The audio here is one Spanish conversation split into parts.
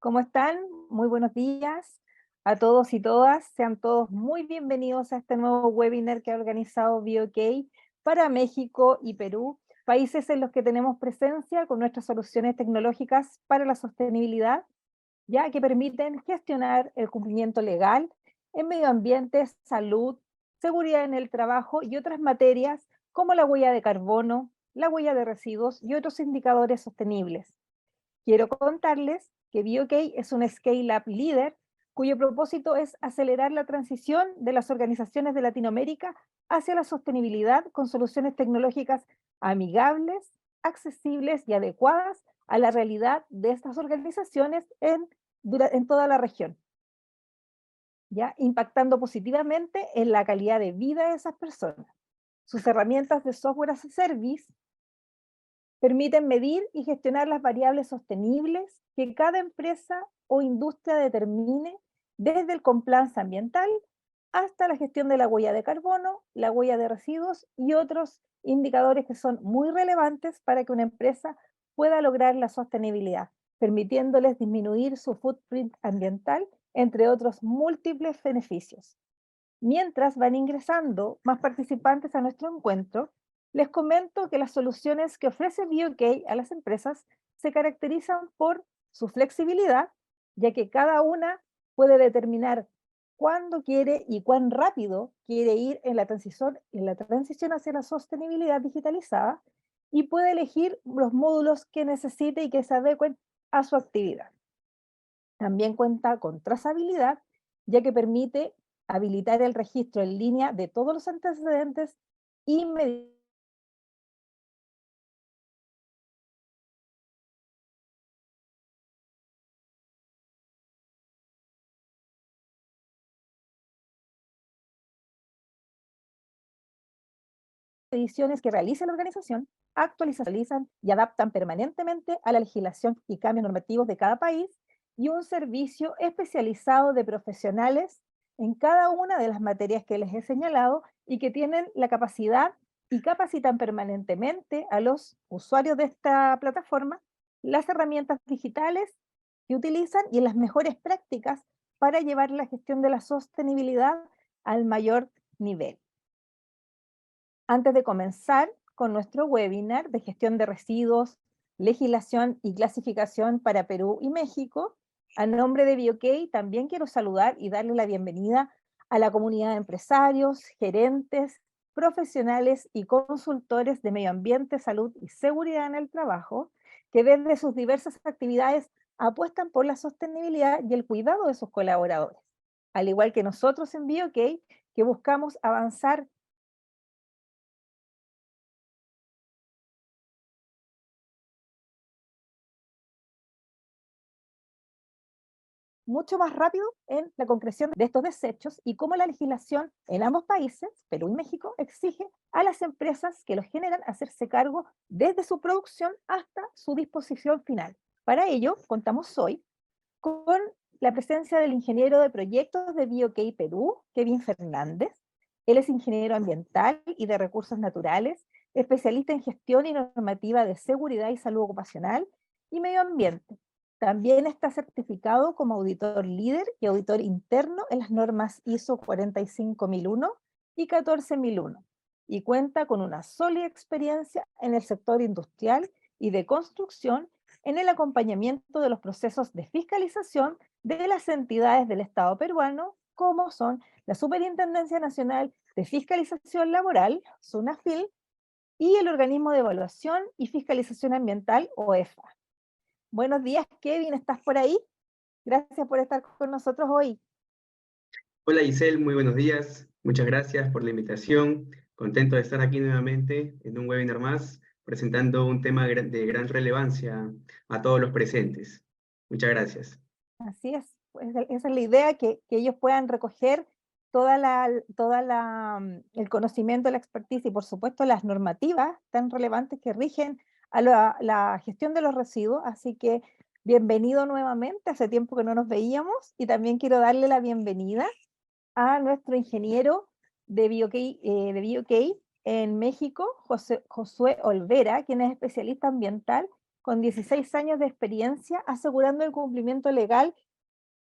¿Cómo están? Muy buenos días a todos y todas. Sean todos muy bienvenidos a este nuevo webinar que ha organizado BioK para México y Perú, países en los que tenemos presencia con nuestras soluciones tecnológicas para la sostenibilidad, ya que permiten gestionar el cumplimiento legal en medio ambiente, salud, seguridad en el trabajo y otras materias como la huella de carbono, la huella de residuos y otros indicadores sostenibles. Quiero contarles que BioK es un Scale-Up líder cuyo propósito es acelerar la transición de las organizaciones de Latinoamérica hacia la sostenibilidad con soluciones tecnológicas amigables, accesibles y adecuadas a la realidad de estas organizaciones en toda la región, ya impactando positivamente en la calidad de vida de esas personas. Sus herramientas de software as a service permiten medir y gestionar las variables sostenibles que cada empresa o industria determine, desde el compliance ambiental hasta la gestión de la huella de carbono, la huella de residuos y otros indicadores que son muy relevantes para que una empresa pueda lograr la sostenibilidad, permitiéndoles disminuir su footprint ambiental, entre otros múltiples beneficios. Mientras van ingresando más participantes a nuestro encuentro, les comento que las soluciones que ofrece BioK a las empresas se caracterizan por su flexibilidad, ya que cada una puede determinar cuándo quiere y cuán rápido quiere ir en la transición hacia la sostenibilidad digitalizada, y puede elegir los módulos que necesite y que se adecuen a su actividad. También cuenta con trazabilidad, ya que permite habilitar el registro en línea de todos los antecedentes y mediciones que realice la organización, actualizan y adaptan permanentemente a la legislación y cambios normativos de cada país, y un servicio especializado de profesionales en cada una de las materias que les he señalado y que tienen la capacidad y capacitan permanentemente a los usuarios de esta plataforma las herramientas digitales que utilizan y las mejores prácticas para llevar la gestión de la sostenibilidad al mayor nivel. Antes de comenzar con nuestro webinar de gestión de residuos, legislación y clasificación para Perú y México, a nombre de BioK también quiero saludar y darle la bienvenida a la comunidad de empresarios, gerentes, profesionales y consultores de medio ambiente, salud y seguridad en el trabajo, que desde sus diversas actividades apuestan por la sostenibilidad y el cuidado de sus colaboradores. Al igual que nosotros en BioK, que buscamos avanzar mucho más rápido en la concreción de estos desechos, y cómo la legislación en ambos países, Perú y México, exige a las empresas que los generan hacerse cargo desde su producción hasta su disposición final. Para ello, contamos hoy con la presencia del ingeniero de proyectos de BioK Perú, Kevin Fernández. Él es ingeniero ambiental y de recursos naturales, especialista en gestión y normativa de seguridad y salud ocupacional y medio ambiente. También está certificado como auditor líder y auditor interno en las normas ISO 45001 y 14001, y cuenta con una sólida experiencia en el sector industrial y de construcción en el acompañamiento de los procesos de fiscalización de las entidades del Estado peruano, como son la Superintendencia Nacional de Fiscalización Laboral, SUNAFIL, y el Organismo de Evaluación y Fiscalización Ambiental, OEFA. Buenos días, Kevin, ¿estás por ahí? Gracias por estar con nosotros hoy. Hola Giselle, muy buenos días. Muchas gracias por la invitación. Contento de estar aquí nuevamente en un webinar más, presentando un tema de gran relevancia a todos los presentes. Muchas gracias. Así es, pues esa es la idea, que ellos puedan recoger el conocimiento, la expertise y por supuesto las normativas tan relevantes que rigen a la gestión de los residuos. Así que bienvenido nuevamente, hace tiempo que no nos veíamos, y también quiero darle la bienvenida a nuestro ingeniero de BioK en México, Josué Olvera, quien es especialista ambiental con 16 años de experiencia asegurando el cumplimiento legal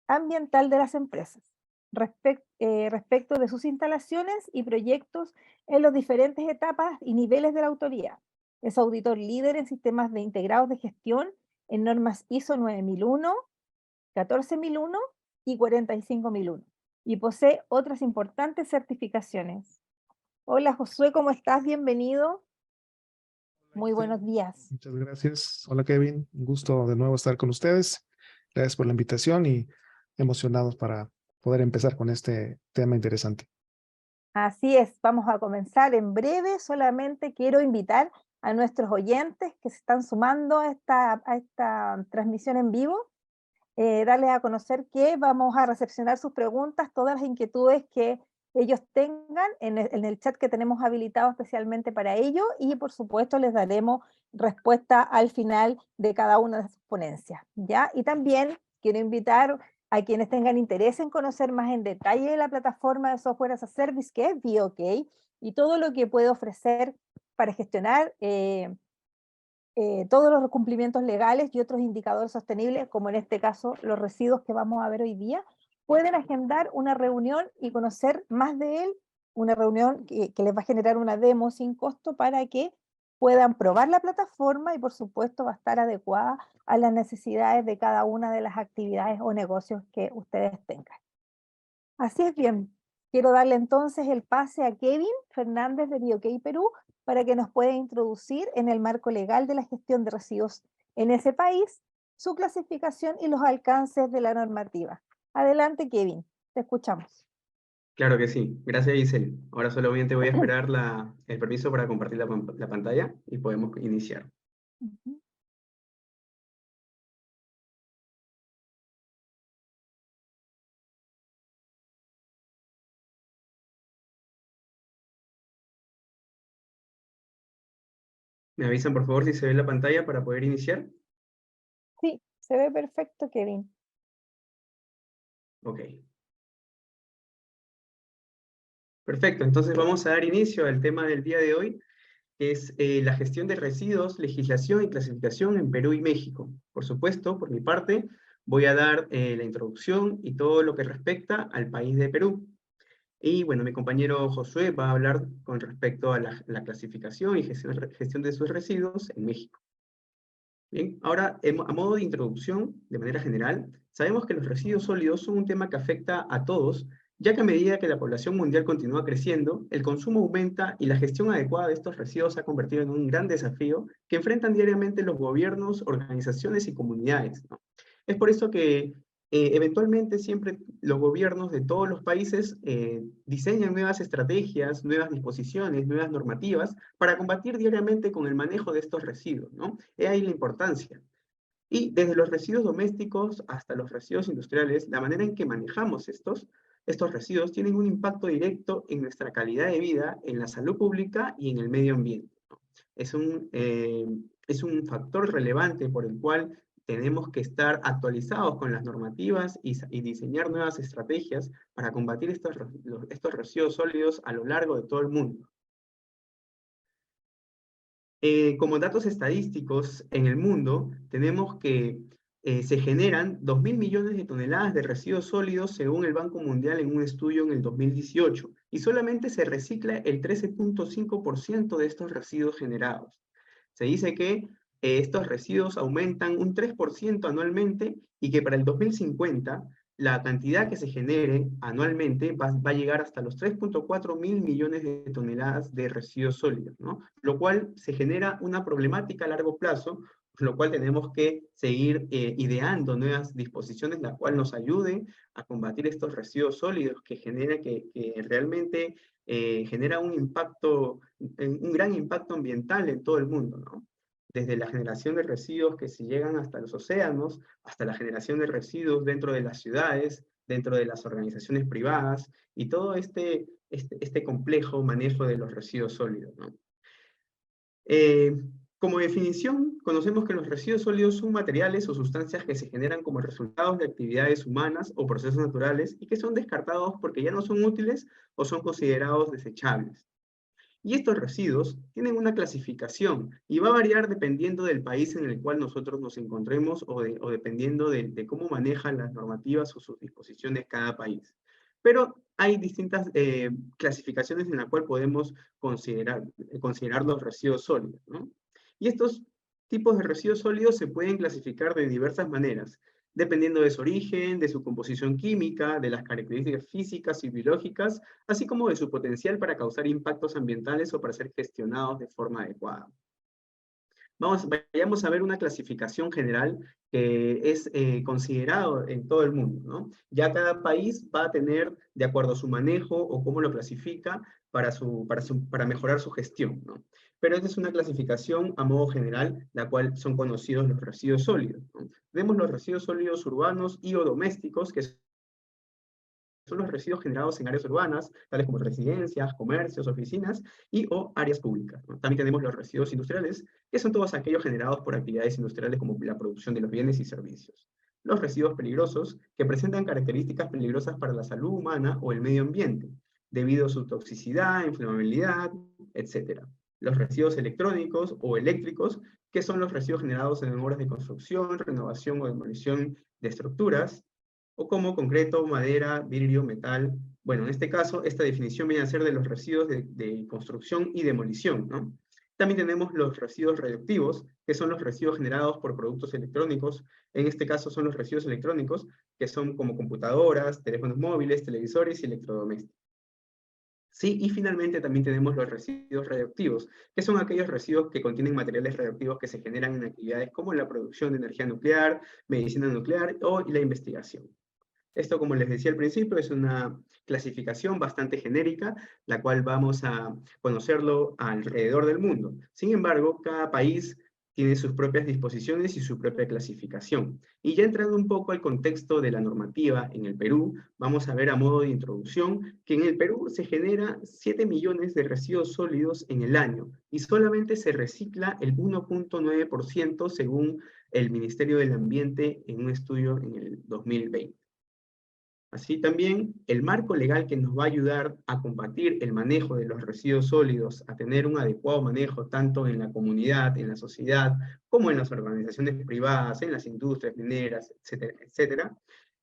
ambiental de las empresas respecto de sus instalaciones y proyectos en las diferentes etapas y niveles de la autoridad. Es auditor líder en sistemas de integrados de gestión en normas ISO 9001, 14001 y 45001 y posee otras importantes certificaciones. Hola Josué, ¿cómo estás? Bienvenido. Hola, Muy buenos Giselle. días. Muchas gracias. Hola, Kevin. Un gusto de nuevo estar con ustedes. Gracias por la invitación y emocionados para poder empezar con este tema interesante. Así es, vamos a comenzar en breve. Solamente quiero invitar a nuestros oyentes que se están sumando a esta transmisión en vivo, darles a conocer que vamos a recepcionar sus preguntas, todas las inquietudes que ellos tengan en el chat que tenemos habilitado especialmente para ello y por supuesto les daremos respuesta al final de cada una de sus ponencias, ¿ya? Y también quiero invitar a quienes tengan interés en conocer más en detalle la plataforma de software as a service que es BOK y todo lo que puede ofrecer para gestionar todos los cumplimientos legales y otros indicadores sostenibles, como en este caso los residuos que vamos a ver hoy día, pueden agendar una reunión y conocer más de él, una reunión que les va a generar una demo sin costo para que puedan probar la plataforma y por supuesto va a estar adecuada a las necesidades de cada una de las actividades o negocios que ustedes tengan. Así es bien. Quiero darle entonces el pase a Kevin Fernández de BioK Perú para que nos pueda introducir en el marco legal de la gestión de residuos en ese país, su clasificación y los alcances de la normativa. Adelante, Kevin, te escuchamos. Claro que sí. Gracias, Giselle. Ahora solamente voy a esperar el permiso para compartir la pantalla y podemos iniciar. Ujú. ¿Me avisan, por favor, si se ve la pantalla para poder iniciar? Sí, se ve perfecto, Kevin. Ok. Perfecto. Entonces vamos a dar inicio al tema del día de hoy, que es la gestión de residuos, legislación y clasificación en Perú y México. Por supuesto, por mi parte, voy a dar la introducción y todo lo que respecta al país de Perú. Y bueno, mi compañero Josué va a hablar con respecto a la clasificación y gestión de sus residuos en México. Bien, ahora, a modo de introducción, de manera general, sabemos que los residuos sólidos son un tema que afecta a todos, ya que a medida que la población mundial continúa creciendo, el consumo aumenta y la gestión adecuada de estos residuos se ha convertido en un gran desafío que enfrentan diariamente los gobiernos, organizaciones y comunidades, ¿no? Es por eso que eventualmente siempre los gobiernos de todos los países diseñan nuevas estrategias, nuevas disposiciones, nuevas normativas para combatir diariamente con el manejo de estos residuos, ¿no? He ahí la importancia. Y desde los residuos domésticos hasta los residuos industriales, la manera en que manejamos estos residuos tienen un impacto directo en nuestra calidad de vida, en la salud pública y en el medio ambiente, ¿no? Es un factor relevante por el cual tenemos que estar actualizados con las normativas y diseñar nuevas estrategias para combatir estos residuos sólidos a lo largo de todo el mundo. Como datos estadísticos en el mundo, tenemos que se generan 2.000 millones de toneladas de residuos sólidos según el Banco Mundial en un estudio en el 2018, y solamente se recicla el 13.5% de estos residuos generados. Se dice que estos residuos aumentan un 3% anualmente y que para el 2050 la cantidad que se genere anualmente va a llegar hasta los 3.4 mil millones de toneladas de residuos sólidos, ¿no? Lo cual se genera una problemática a largo plazo, por lo cual tenemos que seguir ideando nuevas disposiciones, la cual nos ayuden a combatir estos residuos sólidos que realmente genera un gran impacto ambiental en todo el mundo, ¿no? Desde la generación de residuos que se llegan hasta los océanos, hasta la generación de residuos dentro de las ciudades, dentro de las organizaciones privadas, y todo este complejo manejo de los residuos sólidos, ¿no? Como definición, conocemos que los residuos sólidos son materiales o sustancias que se generan como resultados de actividades humanas o procesos naturales y que son descartados porque ya no son útiles o son considerados desechables. Y estos residuos tienen una clasificación y va a variar dependiendo del país en el cual nosotros nos encontremos o dependiendo de cómo manejan las normativas o sus disposiciones cada país. Pero hay distintas clasificaciones en las cuales podemos considerar los residuos sólidos, ¿no? Y estos tipos de residuos sólidos se pueden clasificar de diversas maneras, dependiendo de su origen, de su composición química, de las características físicas y biológicas, así como de su potencial para causar impactos ambientales o para ser gestionados de forma adecuada. Vayamos a ver una clasificación general que es considerado en todo el mundo, ¿no? Ya cada país va a tener, de acuerdo a su manejo o cómo lo clasifica, para mejorar su gestión, ¿no? Pero esta es una clasificación a modo general, la cual son conocidos los residuos sólidos, ¿no? Vemos los residuos sólidos urbanos y o domésticos, que son los residuos generados en áreas urbanas, tales como residencias, comercios, oficinas y o áreas públicas, ¿no? También tenemos los residuos industriales, que son todos aquellos generados por actividades industriales como la producción de los bienes y servicios. Los residuos peligrosos, que presentan características peligrosas para la salud humana o el medio ambiente, debido a su toxicidad, inflamabilidad, etc. Los residuos electrónicos o eléctricos, que son los residuos generados en obras de construcción, renovación o demolición de estructuras, o como concreto, madera, vidrio, metal. Bueno, en este caso, esta definición viene a ser de los residuos de construcción y demolición, ¿no? También tenemos los residuos radioactivos, que son los residuos generados por productos electrónicos. En este caso son los residuos electrónicos, que son como computadoras, teléfonos móviles, televisores y electrodomésticos. Sí, y finalmente también tenemos los residuos radioactivos, que son aquellos residuos que contienen materiales radioactivos que se generan en actividades como la producción de energía nuclear, medicina nuclear o la investigación. Esto, como les decía al principio, es una clasificación bastante genérica, la cual vamos a conocerlo alrededor del mundo. Sin embargo, cada país tiene sus propias disposiciones y su propia clasificación. Y ya entrando un poco al contexto de la normativa en el Perú, vamos a ver a modo de introducción que en el Perú se genera 7 millones de residuos sólidos en el año y solamente se recicla el 1.9% según el Ministerio del Ambiente en un estudio en el 2020. Así también, el marco legal que nos va a ayudar a combatir el manejo de los residuos sólidos, a tener un adecuado manejo tanto en la comunidad, en la sociedad, como en las organizaciones privadas, en las industrias mineras, etcétera, etcétera,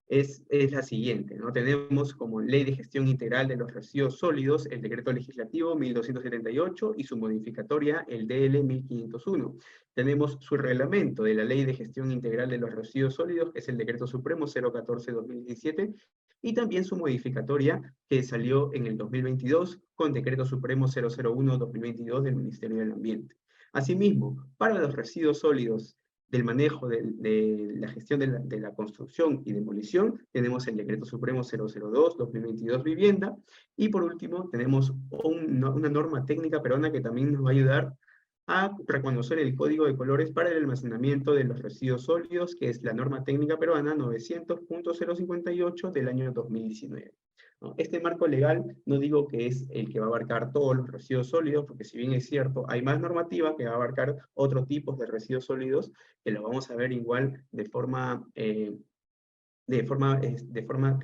es la siguiente, ¿no? Tenemos como Ley de Gestión Integral de los Residuos Sólidos el Decreto Legislativo 1278 y su modificatoria el DL 1501. Tenemos su reglamento de la Ley de Gestión Integral de los Residuos Sólidos, que es el Decreto Supremo 014-2017, y también su modificatoria que salió en el 2022 con Decreto Supremo 001-2022 del Ministerio del Ambiente. Asimismo, para los residuos sólidos del manejo de la gestión de la construcción y demolición, tenemos el Decreto Supremo 002-2022 Vivienda, y por último tenemos una norma técnica peruana que también nos va a ayudar a reconocer el código de colores para el almacenamiento de los residuos sólidos, que es la norma técnica peruana 900.058 del año 2019. ¿No? Este marco legal no digo que es el que va a abarcar todos los residuos sólidos, porque si bien es cierto, hay más normativa que va a abarcar otros tipos de residuos sólidos, que lo vamos a ver igual de forma que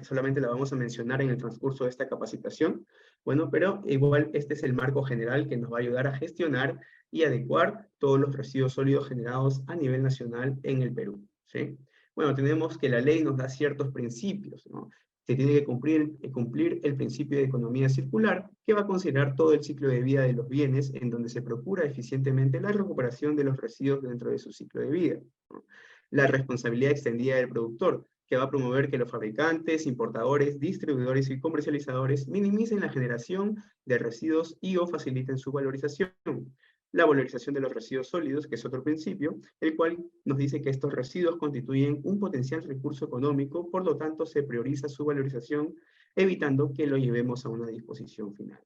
solamente la vamos a mencionar en el transcurso de esta capacitación. Bueno, pero igual este es el marco general que nos va a ayudar a gestionar y adecuar todos los residuos sólidos generados a nivel nacional en el Perú, ¿sí? Bueno, tenemos que la ley nos da ciertos principios, ¿no? Se tiene que cumplir el principio de economía circular, que va a considerar todo el ciclo de vida de los bienes, en donde se procura eficientemente la recuperación de los residuos dentro de su ciclo de vida, ¿no? La responsabilidad extendida del productor, que va a promover que los fabricantes, importadores, distribuidores y comercializadores minimicen la generación de residuos y o faciliten su valorización. La valorización de los residuos sólidos, que es otro principio, el cual nos dice que estos residuos constituyen un potencial recurso económico, por lo tanto se prioriza su valorización, evitando que lo llevemos a una disposición final.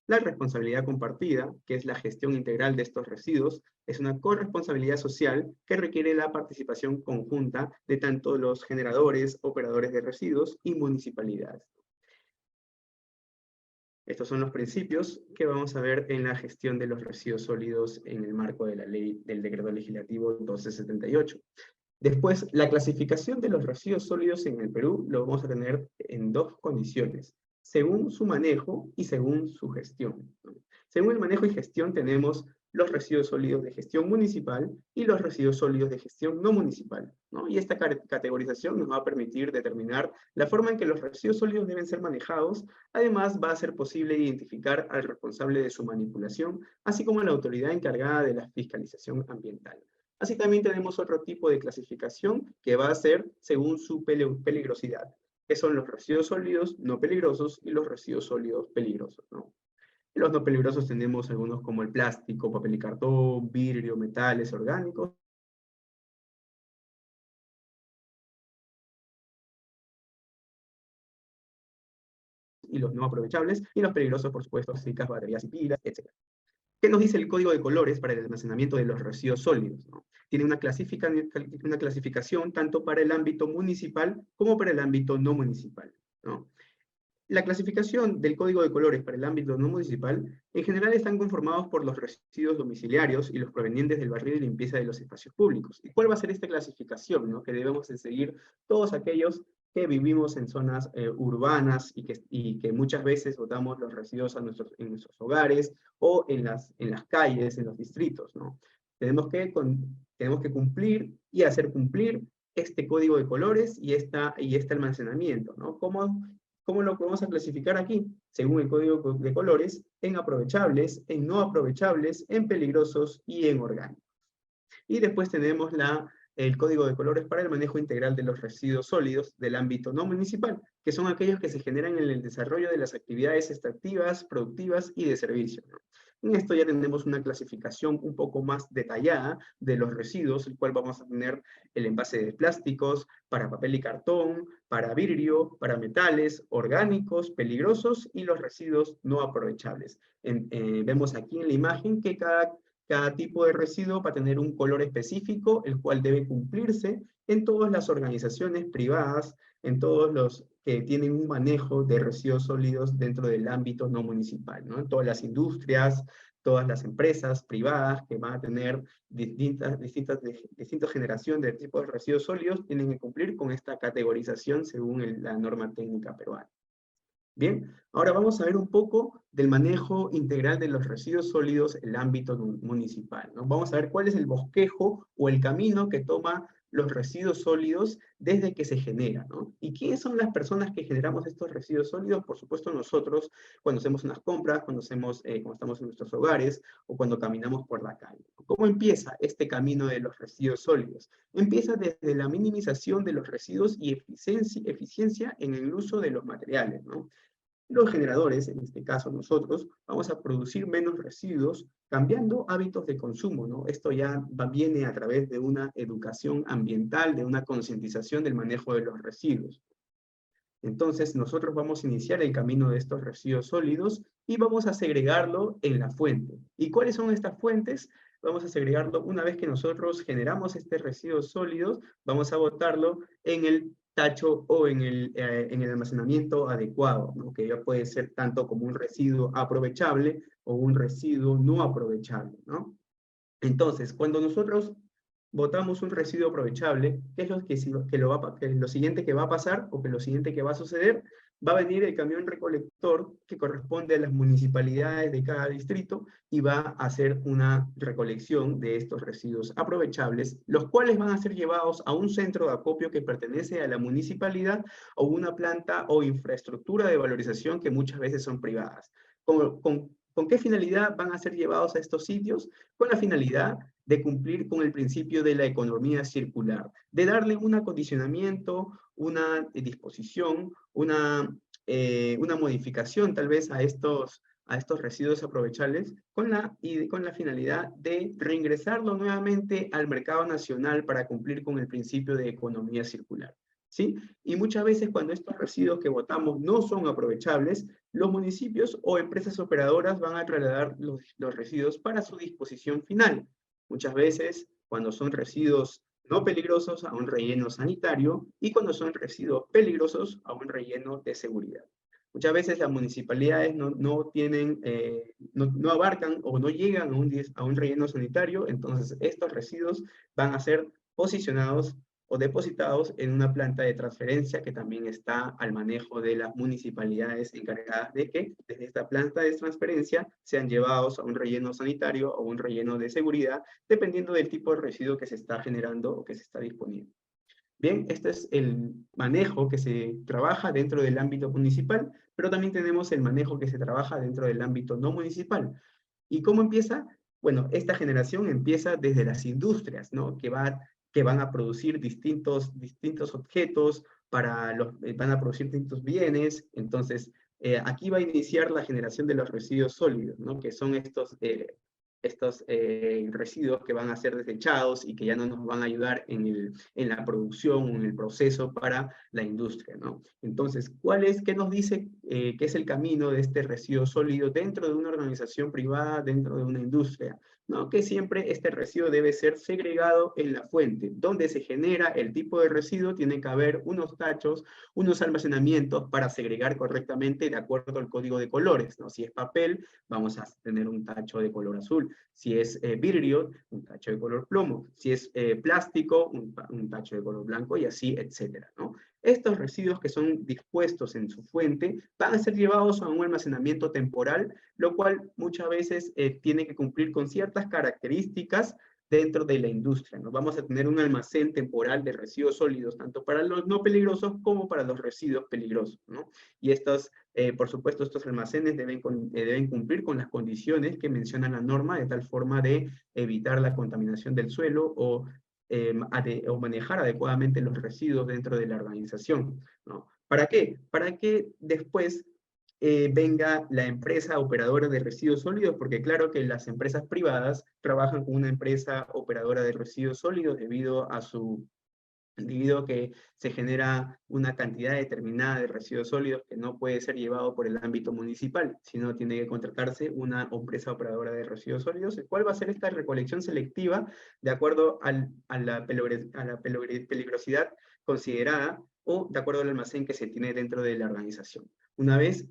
La responsabilidad compartida, que es la gestión integral de estos residuos, es una corresponsabilidad social que requiere la participación conjunta de tanto los generadores, operadores de residuos y municipalidades. Estos son los principios que vamos a ver en la gestión de los residuos sólidos en el marco de la ley del Decreto Legislativo 1278. Después, la clasificación de los residuos sólidos en el Perú lo vamos a tener en dos condiciones: según su manejo y según su gestión, ¿no? Según el manejo y gestión tenemos los residuos sólidos de gestión municipal y los residuos sólidos de gestión no municipal, ¿no? Y esta categorización nos va a permitir determinar la forma en que los residuos sólidos deben ser manejados. Además, va a ser posible identificar al responsable de su manipulación, así como a la autoridad encargada de la fiscalización ambiental. Así también tenemos otro tipo de clasificación que va a ser según su peligrosidad, que son los residuos sólidos no peligrosos y los residuos sólidos peligrosos, ¿no? Los no peligrosos tenemos algunos como el plástico, papel y cartón, vidrio, metales orgánicos. Y los no aprovechables, y los peligrosos, por supuesto, plásticas, baterías y pilas, etc. ¿Qué nos dice el código de colores para el almacenamiento de los residuos sólidos, ¿no? Tiene una clasificación tanto para el ámbito municipal como para el ámbito no municipal, ¿no? La clasificación del código de colores para el ámbito no municipal en general están conformados por los residuos domiciliarios y los provenientes del barrido y limpieza de los espacios públicos. ¿Y cuál va a ser esta clasificación, ¿no? Que debemos de seguir todos aquellos que vivimos en zonas urbanas y que muchas veces botamos los residuos en nuestros hogares o en las calles, en los distritos, ¿no? Tenemos que cumplir y hacer cumplir este código de colores y este almacenamiento, ¿no? ¿Cómo lo podemos clasificar aquí? Según el código de colores, en aprovechables, en no aprovechables, en peligrosos y en orgánicos. Y después tenemos el código de colores para el manejo integral de los residuos sólidos del ámbito no municipal, que son aquellos que se generan en el desarrollo de las actividades extractivas, productivas y de servicio, ¿no? En esto ya tenemos una clasificación un poco más detallada de los residuos, el cual vamos a tener el envase de plásticos, para papel y cartón, para vidrio, para metales, orgánicos, peligrosos y los residuos no aprovechables. Vemos aquí en la imagen que cada tipo de residuo va a tener un color específico, el cual debe cumplirse en todas las organizaciones privadas, en todos los que tienen un manejo de residuos sólidos dentro del ámbito no municipal, ¿no? En todas las industrias, todas las empresas privadas que van a tener distintas generaciones de tipos de residuos sólidos, tienen que cumplir con esta categorización según la norma técnica peruana. Bien, ahora vamos a ver un poco del manejo integral de los residuos sólidos en el ámbito municipal, ¿no? Vamos a ver cuál es el bosquejo o el camino que toma los residuos sólidos desde que se genera, ¿no? ¿Y quiénes son las personas que generamos estos residuos sólidos? Por supuesto nosotros, cuando hacemos unas compras, cuando estamos en nuestros hogares o cuando caminamos por la calle. ¿Cómo empieza este camino de los residuos sólidos? Empieza desde la minimización de los residuos y eficiencia en el uso de los materiales, ¿no? Los generadores, en este caso nosotros, vamos a producir menos residuos cambiando hábitos de consumo, ¿no? Esto ya viene a través de una educación ambiental, de una concientización del manejo de los residuos. Entonces, nosotros vamos a iniciar el camino de estos residuos sólidos y vamos a segregarlo en la fuente. ¿Y cuáles son estas fuentes? Vamos a segregarlo una vez que nosotros generamos este residuos sólidos, vamos a botarlo en el tacho o en el almacenamiento adecuado, ¿no? Que ya puede ser tanto como un residuo aprovechable o un residuo no aprovechable, ¿no? Entonces, cuando nosotros botamos un residuo aprovechable, ¿qué es lo siguiente que va a pasar o que lo siguiente que va a suceder? Va a venir el camión recolector que corresponde a las municipalidades de cada distrito y va a hacer una recolección de estos residuos aprovechables, los cuales van a ser llevados a un centro de acopio que pertenece a la municipalidad o una planta o infraestructura de valorización que muchas veces son privadas. ¿Con qué finalidad van a ser llevados a estos sitios? Con la finalidad de cumplir con el principio de la economía circular, de darle un acondicionamiento, una disposición, una modificación tal vez a estos residuos aprovechables con la finalidad de reingresarlo nuevamente al mercado nacional para cumplir con el principio de economía circular, ¿sí? Y muchas veces cuando estos residuos que botamos no son aprovechables, los municipios o empresas operadoras van a trasladar los residuos para su disposición final. Muchas veces, cuando son residuos no peligrosos, a un relleno sanitario, y cuando son residuos peligrosos, a un relleno de seguridad. Muchas veces las municipalidades no abarcan o no llegan a un relleno sanitario, entonces estos residuos van a ser posicionados o depositados en una planta de transferencia que también está al manejo de las municipalidades encargadas de que desde esta planta de transferencia sean llevados a un relleno sanitario o un relleno de seguridad, dependiendo del tipo de residuo que se está generando o que se está disponiendo. Bien, este es el manejo que se trabaja dentro del ámbito municipal, pero también tenemos el manejo que se trabaja dentro del ámbito no municipal. ¿Y cómo empieza? Bueno, esta generación empieza desde las industrias, ¿no? Que van a producir distintos objetos, van a producir distintos bienes. Entonces, aquí va a iniciar la generación de los residuos sólidos, ¿no? Que son estos residuos que van a ser desechados y que ya no nos van a ayudar en la producción o en el proceso para la industria, ¿no? Entonces, ¿qué nos dice qué es el camino de este residuo sólido dentro de una organización privada, dentro de una industria? ¿No? Que siempre este residuo debe ser segregado en la fuente. Donde se genera el tipo de residuo, tiene que haber unos tachos, unos almacenamientos para segregar correctamente de acuerdo al código de colores, ¿no? Si es papel, vamos a tener un tacho de color azul. Si es vidrio, un tacho de color plomo. Si es plástico, un tacho de color blanco y así, etcétera, ¿no? Estos residuos que son dispuestos en su fuente van a ser llevados a un almacenamiento temporal, lo cual muchas veces tiene que cumplir con ciertas características dentro de la industria, ¿no? Vamos a tener un almacén temporal de residuos sólidos, tanto para los no peligrosos como para los residuos peligrosos, ¿no? Y por supuesto, estos almacenes deben cumplir con las condiciones que menciona la norma, de tal forma de evitar la contaminación del suelo o manejar adecuadamente los residuos dentro de la organización, ¿no? ¿Para qué? Para que después venga la empresa operadora de residuos sólidos, porque claro que las empresas privadas trabajan con una empresa operadora de residuos sólidos debido a que se genera una cantidad determinada de residuos sólidos que no puede ser llevado por el ámbito municipal, sino tiene que contratarse una empresa operadora de residuos sólidos. ¿Cuál va a ser esta recolección selectiva de acuerdo a la peligrosidad considerada o de acuerdo al almacén que se tiene dentro de la organización? Una vez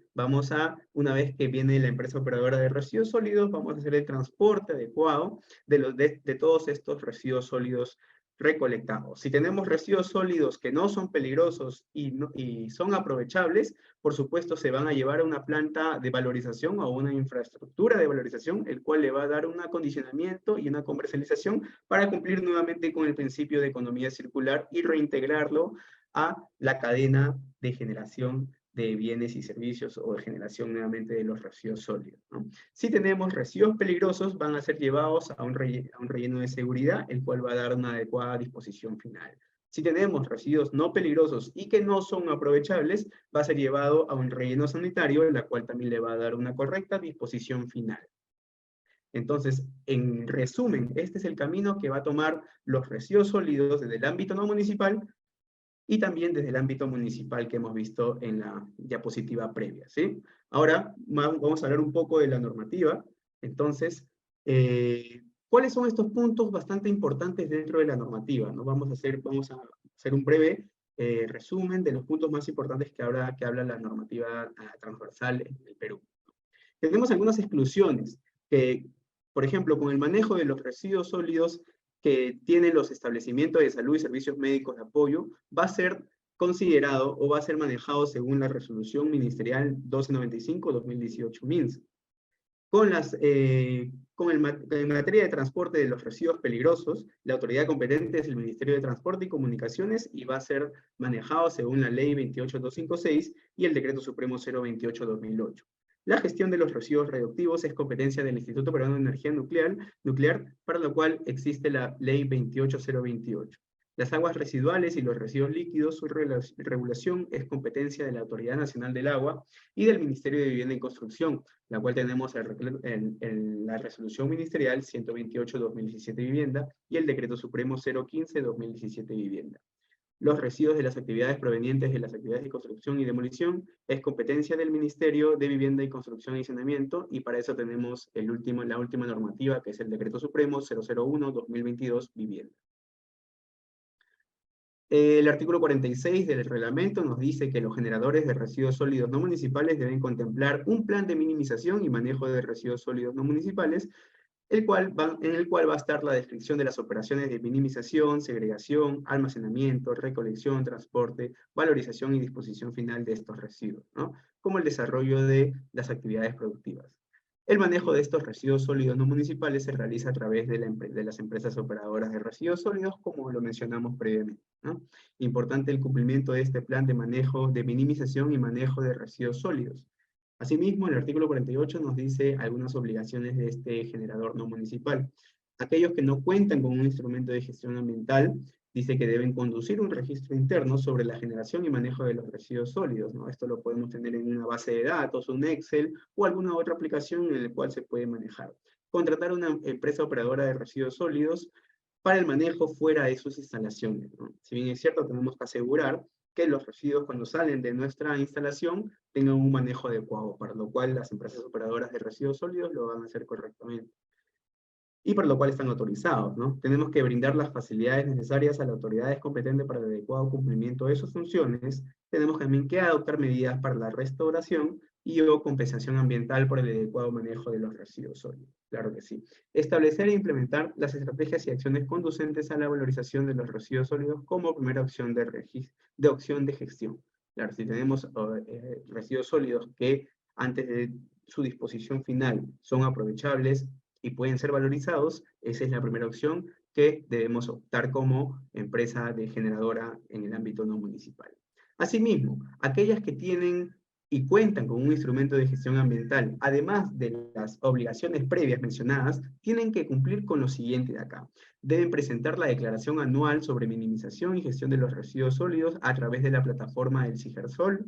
que viene la empresa operadora de residuos sólidos, vamos a hacer el transporte adecuado de todos estos residuos sólidos recolectados. Si tenemos residuos sólidos que no son peligrosos y son aprovechables, por supuesto se van a llevar a una planta de valorización o una infraestructura de valorización, el cual le va a dar un acondicionamiento y una comercialización para cumplir nuevamente con el principio de economía circular y reintegrarlo a la cadena de generación de bienes y servicios o de generación nuevamente de los residuos sólidos, ¿no? Si tenemos residuos peligrosos, van a ser llevados a un relleno de seguridad, el cual va a dar una adecuada disposición final. Si tenemos residuos no peligrosos y que no son aprovechables, va a ser llevado a un relleno sanitario, la cual también le va a dar una correcta disposición final. Entonces, en resumen, este es el camino que va a tomar los residuos sólidos desde el ámbito no municipal y también desde el ámbito municipal que hemos visto en la diapositiva previa, ¿sí? Ahora vamos a hablar un poco de la normativa. Entonces, ¿cuáles son estos puntos bastante importantes dentro de la normativa, ¿no? Vamos a hacer un breve resumen de los puntos más importantes que habla la normativa transversal en el Perú. Tenemos algunas exclusiones que, por ejemplo, con el manejo de los residuos sólidos que tienen los establecimientos de salud y servicios médicos de apoyo, va a ser considerado o va a ser manejado según la resolución ministerial 1295-2018 MINS. En materia de transporte de los residuos peligrosos, la autoridad competente es el Ministerio de Transporte y Comunicaciones y va a ser manejado según la Ley 28256 y el Decreto Supremo 028-2008. La gestión de los residuos radioactivos es competencia del Instituto Peruano de Energía Nuclear, para lo cual existe la Ley 28028. Las aguas residuales y los residuos líquidos, su regulación es competencia de la Autoridad Nacional del Agua y del Ministerio de Vivienda y Construcción, la cual tenemos la resolución ministerial 128-2017 Vivienda y el Decreto Supremo 015-2017 Vivienda. Los residuos de las actividades provenientes de las actividades de construcción y demolición es competencia del Ministerio de Vivienda y Construcción y Saneamiento, y para eso tenemos la última normativa, que es el Decreto Supremo 001-2022 Vivienda. El artículo 46 del reglamento nos dice que los generadores de residuos sólidos no municipales deben contemplar un plan de minimización y manejo de residuos sólidos no municipales, en el cual va a estar la descripción de las operaciones de minimización, segregación, almacenamiento, recolección, transporte, valorización y disposición final de estos residuos, ¿no? Como el desarrollo de las actividades productivas. El manejo de estos residuos sólidos no municipales se realiza a través de las empresas operadoras de residuos sólidos, como lo mencionamos previamente, ¿no? Importante el cumplimiento de este plan de manejo, de minimización y manejo de residuos sólidos. Asimismo, el artículo 48 nos dice algunas obligaciones de este generador no municipal. Aquellos que no cuentan con un instrumento de gestión ambiental, dice que deben conducir un registro interno sobre la generación y manejo de los residuos sólidos, ¿no? Esto lo podemos tener en una base de datos, un Excel o alguna otra aplicación en la cual se puede manejar. Contratar una empresa operadora de residuos sólidos para el manejo fuera de sus instalaciones, ¿no? Si bien es cierto, tenemos que asegurar que los residuos cuando salen de nuestra instalación tengan un manejo adecuado, para lo cual las empresas operadoras de residuos sólidos lo van a hacer correctamente. Y por lo cual están autorizados, ¿no? Tenemos que brindar las facilidades necesarias a las autoridades competentes para el adecuado cumplimiento de sus funciones. Tenemos también que adoptar medidas para la restauración y o compensación ambiental por el adecuado manejo de los residuos sólidos. Claro que sí. Establecer e implementar las estrategias y acciones conducentes a la valorización de los residuos sólidos como primera opción de gestión. Claro, si tenemos residuos sólidos que antes de su disposición final son aprovechables y pueden ser valorizados, esa es la primera opción que debemos optar como empresa de generadora en el ámbito no municipal. Asimismo, aquellas que tienen y cuentan con un instrumento de gestión ambiental, además de las obligaciones previas mencionadas, tienen que cumplir con lo siguiente de acá. Deben presentar la declaración anual sobre minimización y gestión de los residuos sólidos a través de la plataforma del CIGERSOL.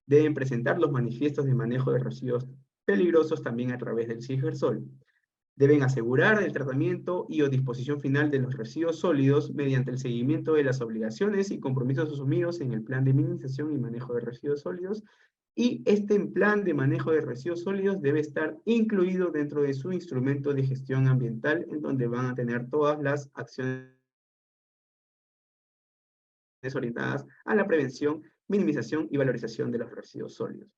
Deben presentar los manifiestos de manejo de residuos peligrosos también a través del CIGERSOL. Deben asegurar el tratamiento y o disposición final de los residuos sólidos mediante el seguimiento de las obligaciones y compromisos asumidos en el plan de minimización y manejo de residuos sólidos. Y este plan de manejo de residuos sólidos debe estar incluido dentro de su instrumento de gestión ambiental, en donde van a tener todas las acciones orientadas a la prevención, minimización y valorización de los residuos sólidos.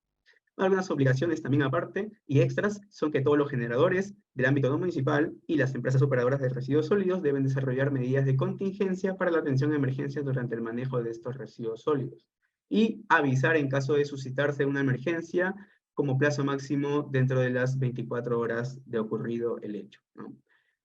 Algunas obligaciones también aparte y extras son que todos los generadores del ámbito no municipal y las empresas operadoras de residuos sólidos deben desarrollar medidas de contingencia para la atención a emergencias durante el manejo de estos residuos sólidos y avisar en caso de suscitarse una emergencia como plazo máximo dentro de las 24 horas de ocurrido el hecho, ¿no?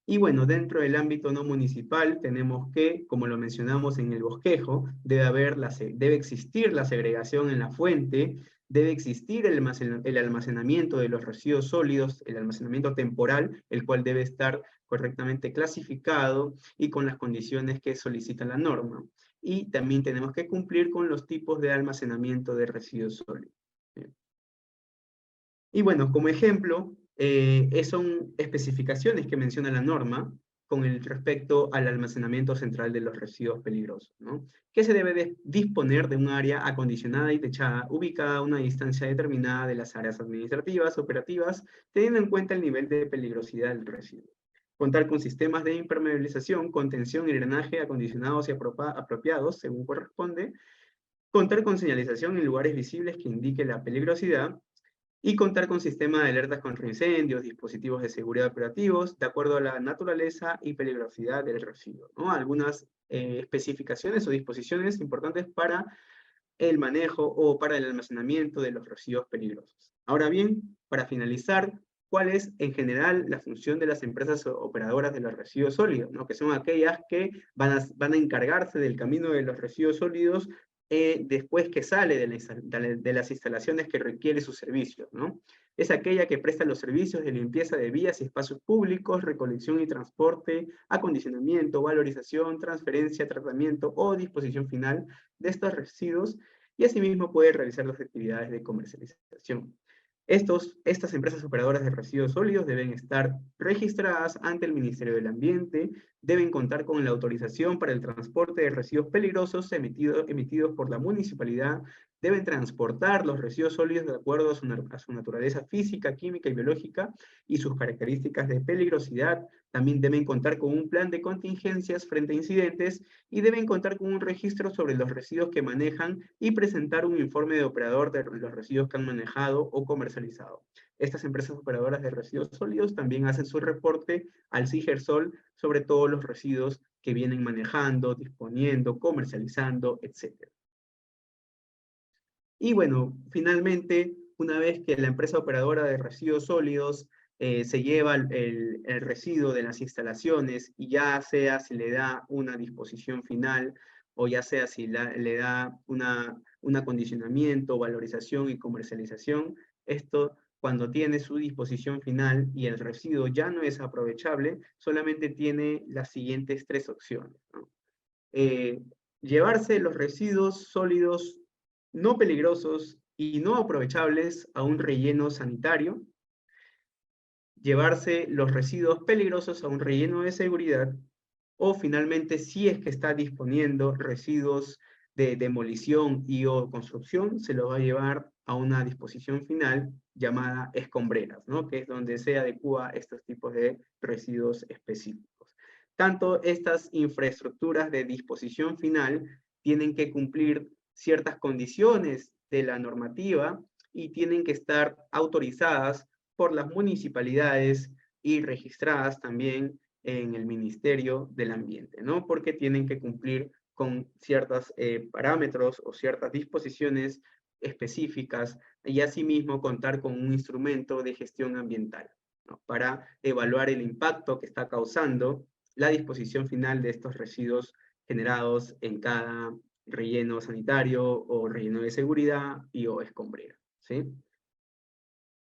Y bueno, dentro del ámbito no municipal tenemos que, como lo mencionamos en el bosquejo, debe existir la segregación en la fuente, debe existir el almacenamiento de los residuos sólidos, el almacenamiento temporal, el cual debe estar correctamente clasificado y con las condiciones que solicita la norma. Y también tenemos que cumplir con los tipos de almacenamiento de residuos sólidos. Y bueno, como ejemplo, son especificaciones que menciona la norma con respecto al almacenamiento central de los residuos peligrosos, ¿no? Que se debe disponer de un área acondicionada y techada, ubicada a una distancia determinada de las áreas administrativas, operativas, teniendo en cuenta el nivel de peligrosidad del residuo. Contar con sistemas de impermeabilización, contención y drenaje acondicionados y apropiados, según corresponde. Contar con señalización en lugares visibles que indique la peligrosidad, y contar con sistema de alertas contra incendios, dispositivos de seguridad operativos, de acuerdo a la naturaleza y peligrosidad del residuo, ¿no? Algunas especificaciones o disposiciones importantes para el manejo o para el almacenamiento de los residuos peligrosos. Ahora bien, para finalizar, ¿cuál es en general la función de las empresas operadoras de los residuos sólidos, ¿no? Que son aquellas que van a encargarse del camino de los residuos sólidos después que sale de las instalaciones que requiere sus servicios, ¿no? Es aquella que presta los servicios de limpieza de vías y espacios públicos, recolección y transporte, acondicionamiento, valorización, transferencia, tratamiento o disposición final de estos residuos, y asimismo puede realizar las actividades de comercialización. Estas empresas operadoras de residuos sólidos deben estar registradas ante el Ministerio del Ambiente, deben contar con la autorización para el transporte de residuos peligrosos emitidos por la municipalidad deben transportar los residuos sólidos de acuerdo a su naturaleza física, química y biológica y sus características de peligrosidad. También deben contar con un plan de contingencias frente a incidentes y deben contar con un registro sobre los residuos que manejan y presentar un informe de operador de los residuos que han manejado o comercializado. Estas empresas operadoras de residuos sólidos también hacen su reporte al CIGERSOL sobre todos los residuos que vienen manejando, disponiendo, comercializando, etc. Y bueno, finalmente, una vez que la empresa operadora de residuos sólidos se lleva el residuo de las instalaciones y ya sea si le da una disposición final o ya sea si le da un acondicionamiento, valorización y comercialización, esto cuando tiene su disposición final y el residuo ya no es aprovechable, solamente tiene las siguientes tres opciones, ¿no? Llevarse los residuos sólidos no peligrosos y no aprovechables a un relleno sanitario, llevarse los residuos peligrosos a un relleno de seguridad, o finalmente, si es que está disponiendo residuos de demolición y o construcción, se los va a llevar a una disposición final llamada escombreras, ¿no? Que es donde se adecúa estos tipos de residuos específicos. Tanto estas infraestructuras de disposición final tienen que cumplir ciertas condiciones de la normativa y tienen que estar autorizadas por las municipalidades y registradas también en el Ministerio del Ambiente, ¿no? Porque tienen que cumplir con ciertos parámetros o ciertas disposiciones específicas y asimismo contar con un instrumento de gestión ambiental, ¿no? Para evaluar el impacto que está causando la disposición final de estos residuos generados en cada relleno sanitario o relleno de seguridad y o escombrera, ¿sí?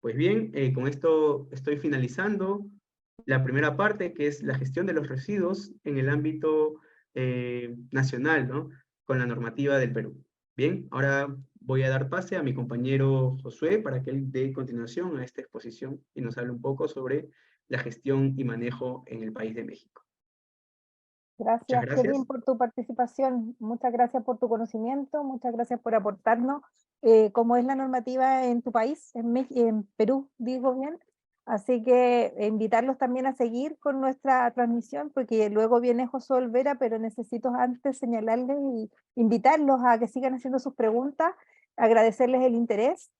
Pues bien, con esto estoy finalizando la primera parte, que es la gestión de los residuos en el ámbito nacional, ¿no? Con la normativa del Perú. Bien, ahora voy a dar pase a mi compañero Josué para que él dé continuación a esta exposición y nos hable un poco sobre la gestión y manejo en el país de México. Muchas Gracias, Kevin, gracias. por tu participación. Muchas gracias por tu conocimiento. Muchas gracias por aportarnos cómo es la normativa en tu país, en Perú, digo bien. Así que invitarlos también a seguir con nuestra transmisión, porque luego viene Josué Olvera, pero necesito antes señalarles y invitarlos a que sigan haciendo sus preguntas, agradecerles el interés.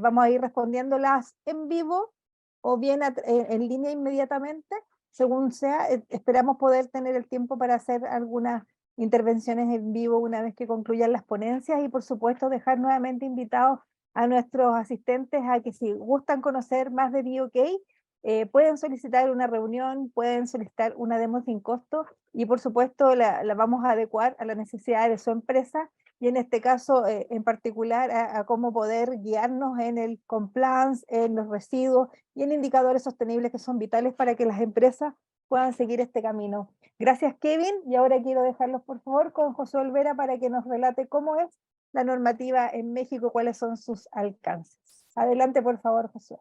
Vamos a ir respondiéndolas en vivo o bien en línea inmediatamente según sea. Esperamos poder tener el tiempo para hacer algunas intervenciones en vivo una vez que concluyan las ponencias y por supuesto dejar nuevamente invitados a nuestros asistentes a que si gustan conocer más de BOK, pueden solicitar una reunión, pueden solicitar una demo sin costo y por supuesto la vamos a adecuar a las necesidades de su empresa y en este caso en particular a cómo poder guiarnos en el compliance, en los residuos y en indicadores sostenibles que son vitales para que las empresas puedan seguir este camino. Gracias, Kevin, y ahora quiero dejarlos por favor con José Olvera para que nos relate cómo es la normativa en México, cuáles son sus alcances. Adelante, por favor, José.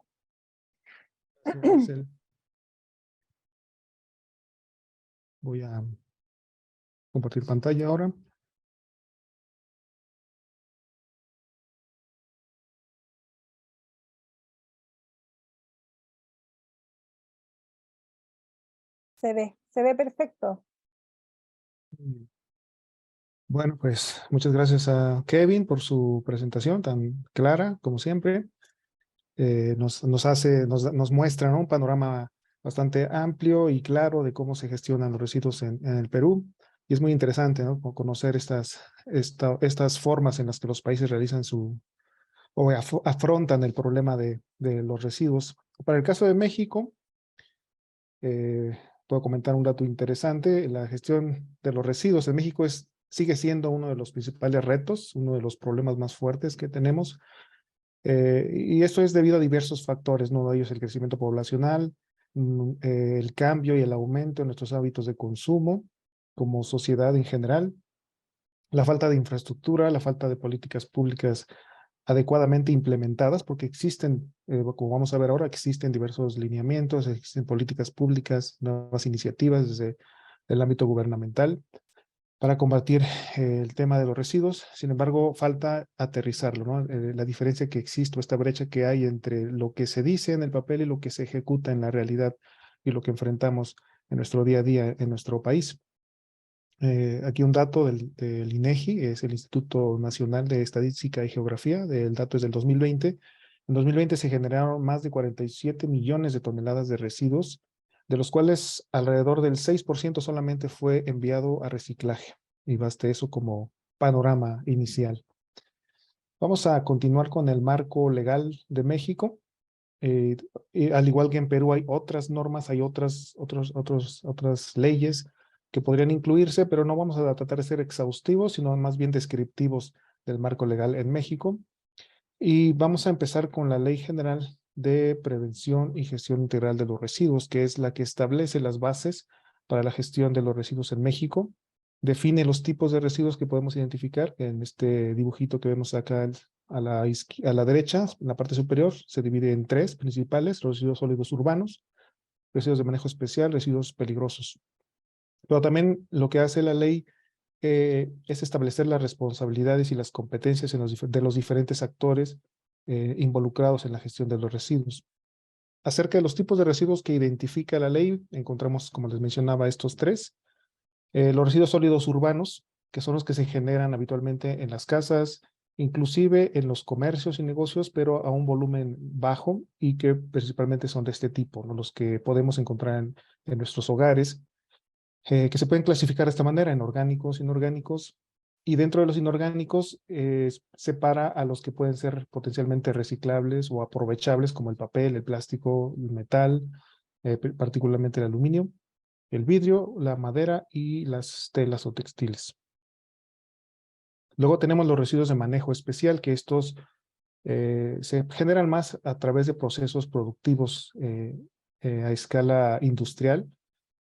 Voy a compartir pantalla ahora. Se ve perfecto. Bueno, pues muchas gracias a Kevin por su presentación tan clara, como siempre. Nos muestra, ¿no?, un panorama bastante amplio y claro de cómo se gestionan los residuos en el Perú. Y es muy interesante, ¿no?, conocer estas formas en las que los países realizan afrontan el problema de los residuos. Para el caso de México, puedo comentar un dato interesante. La gestión de los residuos en México sigue siendo uno de los principales retos, uno de los problemas más fuertes que tenemos. Y esto es debido a diversos factores, ¿no? Uno de ellos el crecimiento poblacional, el cambio y el aumento en nuestros hábitos de consumo como sociedad en general, la falta de infraestructura, la falta de políticas públicas adecuadamente implementadas, porque existen, como vamos a ver ahora, existen diversos lineamientos, existen políticas públicas, nuevas iniciativas desde el ámbito gubernamental. para combatir el tema de los residuos. Sin embargo, falta aterrizarlo, ¿no? La diferencia que existe, o esta brecha que hay entre lo que se dice en el papel y lo que se ejecuta en la realidad y lo que enfrentamos en nuestro día a día en nuestro país. Aquí un dato del INEGI, es el Instituto Nacional de Estadística y Geografía, el dato es del 2020. En 2020 se generaron más de 47 millones de toneladas de residuos, de los cuales alrededor del 6% solamente fue enviado a reciclaje. Y baste eso como panorama inicial. Vamos a continuar con el marco legal de México. Y al igual que en Perú hay otras normas, hay otras leyes que podrían incluirse, pero no vamos a tratar de ser exhaustivos, sino más bien descriptivos del marco legal en México. Y vamos a empezar con la Ley General de Prevención y Gestión Integral de los Residuos, que es la que establece las bases para la gestión de los residuos en México. Define los tipos de residuos que podemos identificar en este dibujito que vemos acá a la derecha, en la parte superior, se divide en tres principales: los residuos sólidos urbanos, residuos de manejo especial, residuos peligrosos. Pero también lo que hace la ley es establecer las responsabilidades y las competencias de los diferentes actores involucrados en la gestión de los residuos. Acerca de los tipos de residuos que identifica la ley, encontramos, como les mencionaba, estos tres. Los residuos sólidos urbanos, que son los que se generan habitualmente en las casas, inclusive en los comercios y negocios, pero a un volumen bajo y que principalmente son de este tipo, ¿no? Los que podemos encontrar en nuestros hogares, que se pueden clasificar de esta manera en orgánicos, inorgánicos, y dentro de los inorgánicos separa a los que pueden ser potencialmente reciclables o aprovechables, como el papel, el plástico, el metal, particularmente el aluminio, el vidrio, la madera y las telas o textiles. Luego tenemos los residuos de manejo especial, que estos se generan más a través de procesos productivos a escala industrial,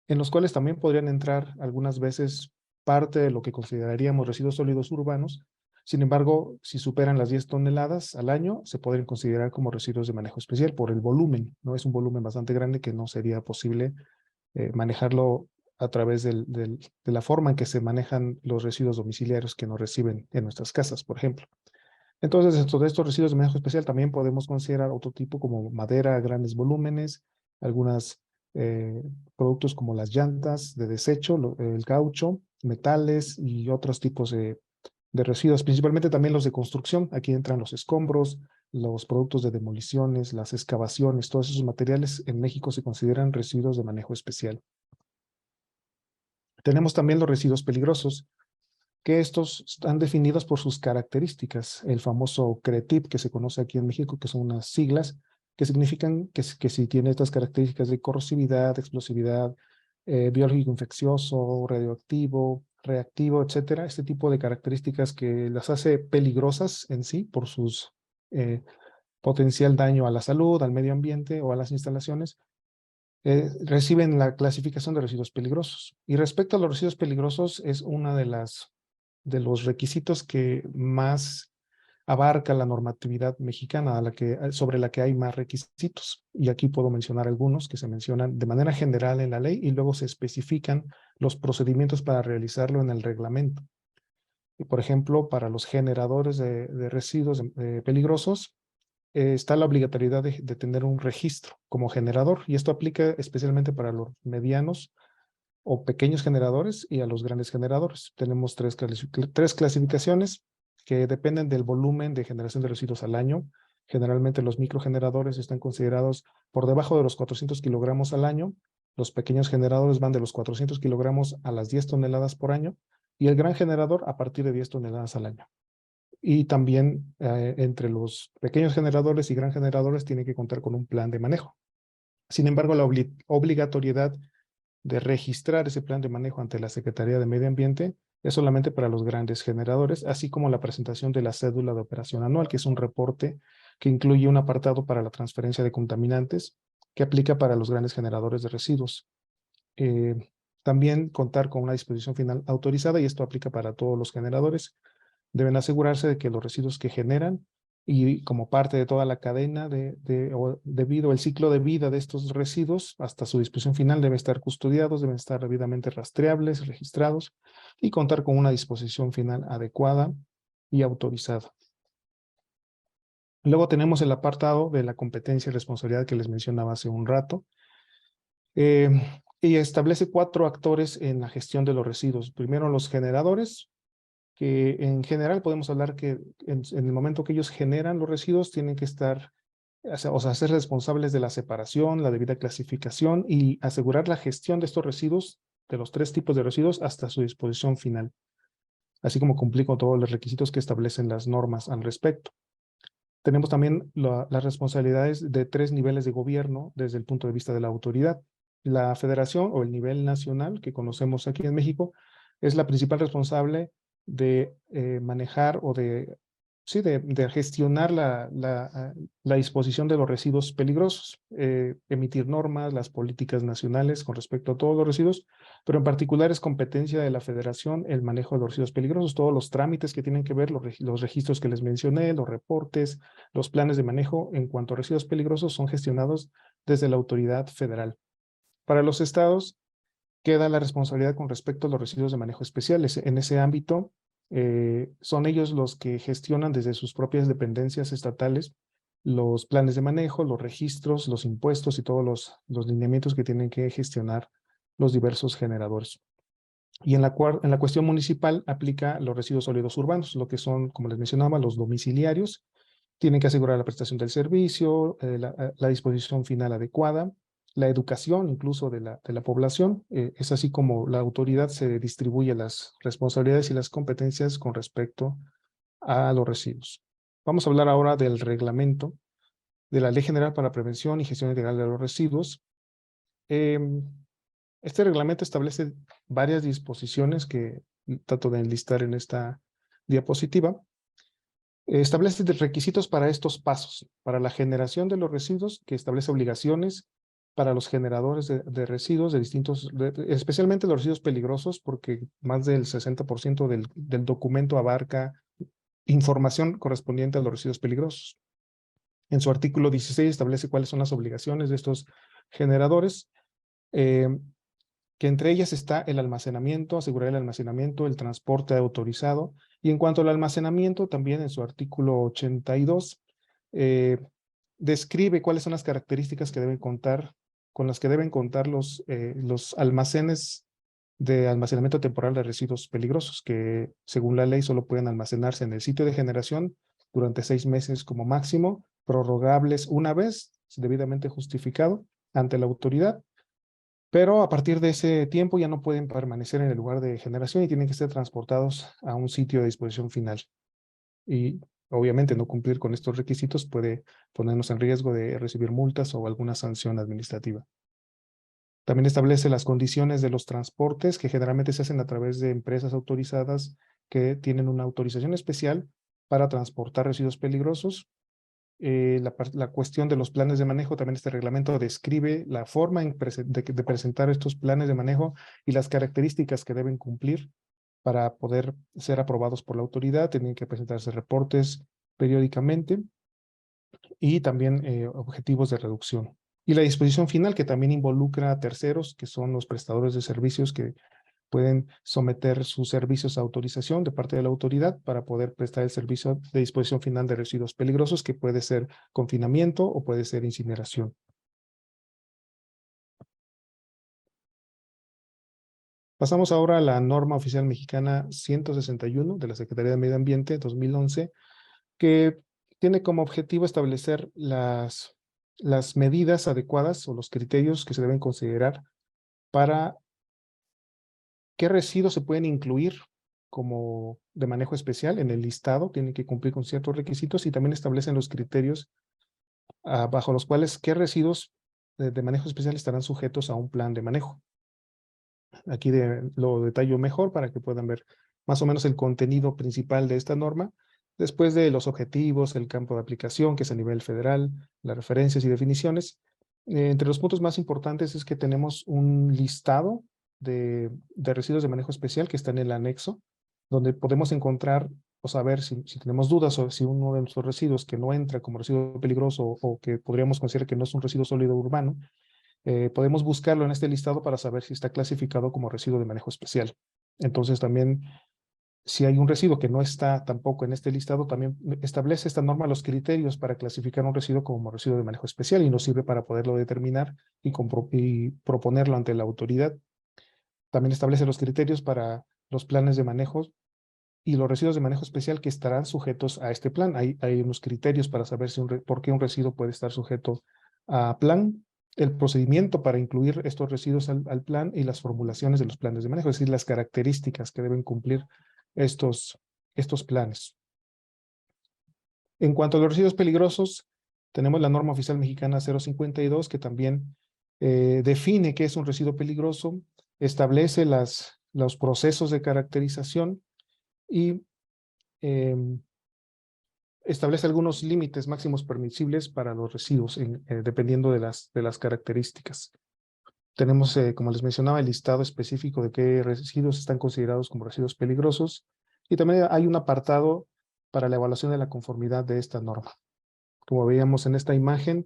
en los cuales también podrían entrar algunas veces parte de lo que consideraríamos residuos sólidos urbanos. Sin embargo, si superan las 10 toneladas al año, se podrían considerar como residuos de manejo especial por el volumen, ¿no? Es un volumen bastante grande que no sería posible manejarlo a través de la forma en que se manejan los residuos domiciliarios que nos reciben en nuestras casas, por ejemplo. Entonces, dentro de estos residuos de manejo especial también podemos considerar otro tipo como madera a grandes volúmenes, algunos productos como las llantas de desecho, el caucho, metales y otros tipos de residuos, principalmente también los de construcción. Aquí entran los escombros, los productos de demoliciones, las excavaciones, todos esos materiales en México se consideran residuos de manejo especial. Tenemos también los residuos peligrosos, que estos están definidos por sus características, el famoso CRETIP que se conoce aquí en México, que son unas siglas que significan que si tiene estas características de corrosividad, explosividad, biológico infeccioso, radioactivo, reactivo, etcétera, este tipo de características que las hace peligrosas en sí por sus potencial daño a la salud, al medio ambiente o a las instalaciones, reciben la clasificación de residuos peligrosos. Y respecto a los residuos peligrosos, es una de los requisitos que más abarca la normatividad mexicana, sobre la que hay más requisitos. Y aquí puedo mencionar algunos que se mencionan de manera general en la ley y luego se especifican los procedimientos para realizarlo en el reglamento. Y por ejemplo, para los generadores de residuos peligrosos, está la obligatoriedad de tener un registro como generador, y esto aplica especialmente para los medianos o pequeños generadores y a los grandes generadores. Tenemos tres clasificaciones que dependen del volumen de generación de residuos al año. Generalmente los microgeneradores están considerados por debajo de los 400 kilogramos al año. Los pequeños generadores van de los 400 kilogramos a las 10 toneladas por año y el gran generador a partir de 10 toneladas al año. Y también entre los pequeños generadores y gran generadores tiene que contar con un plan de manejo. Sin embargo, la obligatoriedad de registrar ese plan de manejo ante la Secretaría de Medio Ambiente es solamente para los grandes generadores, así como la presentación de la cédula de operación anual, que es un reporte que incluye un apartado para la transferencia de contaminantes que aplica para los grandes generadores de residuos. También contar con una disposición final autorizada, y esto aplica para todos los generadores. Deben asegurarse de que los residuos que generan y como parte de toda la cadena o debido al ciclo de vida de estos residuos hasta su disposición final deben estar custodiados, deben estar debidamente rastreables, registrados y contar con una disposición final adecuada y autorizada. Luego tenemos el apartado de la competencia y responsabilidad que les mencionaba hace un rato. Y establece 4 actores en la gestión de los residuos. Primero, los generadores, que en general podemos hablar que en el momento que ellos generan los residuos tienen que estar, o sea, ser responsables de la separación, la debida clasificación y asegurar la gestión de estos residuos, de los 3 tipos de residuos, hasta su disposición final, así como cumplir con todos los requisitos que establecen las normas al respecto. Tenemos también las responsabilidades de 3 niveles de gobierno desde el punto de vista de la autoridad. La federación o el nivel nacional que conocemos aquí en México es la principal responsable de manejar o de gestionar la disposición de los residuos peligrosos, emitir normas, las políticas nacionales con respecto a todos los residuos, pero en particular es competencia de la federación el manejo de los residuos peligrosos, todos los trámites que tienen que ver, los registros que les mencioné, los reportes, los planes de manejo en cuanto a residuos peligrosos son gestionados desde la autoridad federal. Para los estados queda la responsabilidad con respecto a los residuos de manejo especiales. En ese ámbito, son ellos los que gestionan desde sus propias dependencias estatales los planes de manejo, los registros, los impuestos y todos los lineamientos que tienen que gestionar los diversos generadores. Y en la cuestión municipal aplica los residuos sólidos urbanos, lo que son, como les mencionaba, los domiciliarios. Tienen que asegurar la prestación del servicio, la disposición final adecuada, la educación incluso de la población. Es así como la autoridad se distribuye las responsabilidades y las competencias con respecto a los residuos. Vamos a hablar ahora del reglamento de la Ley General para Prevención y Gestión Integral de los Residuos. Este reglamento establece varias disposiciones que trato de enlistar en esta diapositiva. Establece requisitos para estos pasos, para la generación de los residuos, que establece obligaciones para los generadores de residuos de distintos, especialmente los residuos peligrosos, porque más del 60% del documento abarca información correspondiente a los residuos peligrosos. En su artículo 16 establece cuáles son las obligaciones de estos generadores, que entre ellas está el almacenamiento, asegurar el almacenamiento, el transporte autorizado. Y en cuanto al almacenamiento, también en su artículo 82, describe cuáles son las características que deben contar, con las que deben contar los almacenes de almacenamiento temporal de residuos peligrosos, que según la ley solo pueden almacenarse en el sitio de generación durante 6 meses como máximo, prorrogables una vez, debidamente justificado ante la autoridad. Pero a partir de ese tiempo ya no pueden permanecer en el lugar de generación y tienen que ser transportados a un sitio de disposición final. Y obviamente no cumplir con estos requisitos puede ponernos en riesgo de recibir multas o alguna sanción administrativa. También establece las condiciones de los transportes que generalmente se hacen a través de empresas autorizadas que tienen una autorización especial para transportar residuos peligrosos. La cuestión de los planes de manejo, también este reglamento describe la forma de presentar estos planes de manejo y las características que deben cumplir para poder ser aprobados por la autoridad. Tienen que presentarse reportes periódicamente y también objetivos de reducción. Y la disposición final, que también involucra a terceros, que son los prestadores de servicios que pueden someter sus servicios a autorización de parte de la autoridad para poder prestar el servicio de disposición final de residuos peligrosos, que puede ser confinamiento o puede ser incineración. Pasamos ahora a la norma oficial mexicana 161 de la Secretaría de Medio Ambiente 2011, que tiene como objetivo establecer las medidas adecuadas o los criterios que se deben considerar para qué residuos se pueden incluir como de manejo especial en el listado. Tienen que cumplir con ciertos requisitos y también establecen los criterios bajo los cuales qué residuos de manejo especial estarán sujetos a un plan de manejo. Aquí lo detallo mejor para que puedan ver más o menos el contenido principal de esta norma, después de los objetivos, el campo de aplicación, que es a nivel federal, las referencias y definiciones. Entre los puntos más importantes es que tenemos un listado de residuos de manejo especial que está en el anexo, donde podemos encontrar o saber si tenemos dudas o si uno de nuestros residuos que no entra como residuo peligroso o que podríamos considerar que no es un residuo sólido urbano, podemos buscarlo en este listado para saber si está clasificado como residuo de manejo especial. Entonces también, si hay un residuo que no está tampoco en este listado, también establece esta norma los criterios para clasificar un residuo como residuo de manejo especial y nos sirve para poderlo determinar y proponerlo ante la autoridad. También establece los criterios para los planes de manejo y los residuos de manejo especial que estarán sujetos a este plan. Hay unos criterios para saber por qué un residuo puede estar sujeto a plan, el procedimiento para incluir estos residuos al plan y las formulaciones de los planes de manejo, es decir, las características que deben cumplir estos planes. En cuanto a los residuos peligrosos, tenemos la norma oficial mexicana 052 que también define qué es un residuo peligroso, establece los procesos de caracterización y establece algunos límites máximos permisibles para los residuos, dependiendo de las características. Tenemos, como les mencionaba, el listado específico de qué residuos están considerados como residuos peligrosos y también hay un apartado para la evaluación de la conformidad de esta norma. Como veíamos en esta imagen,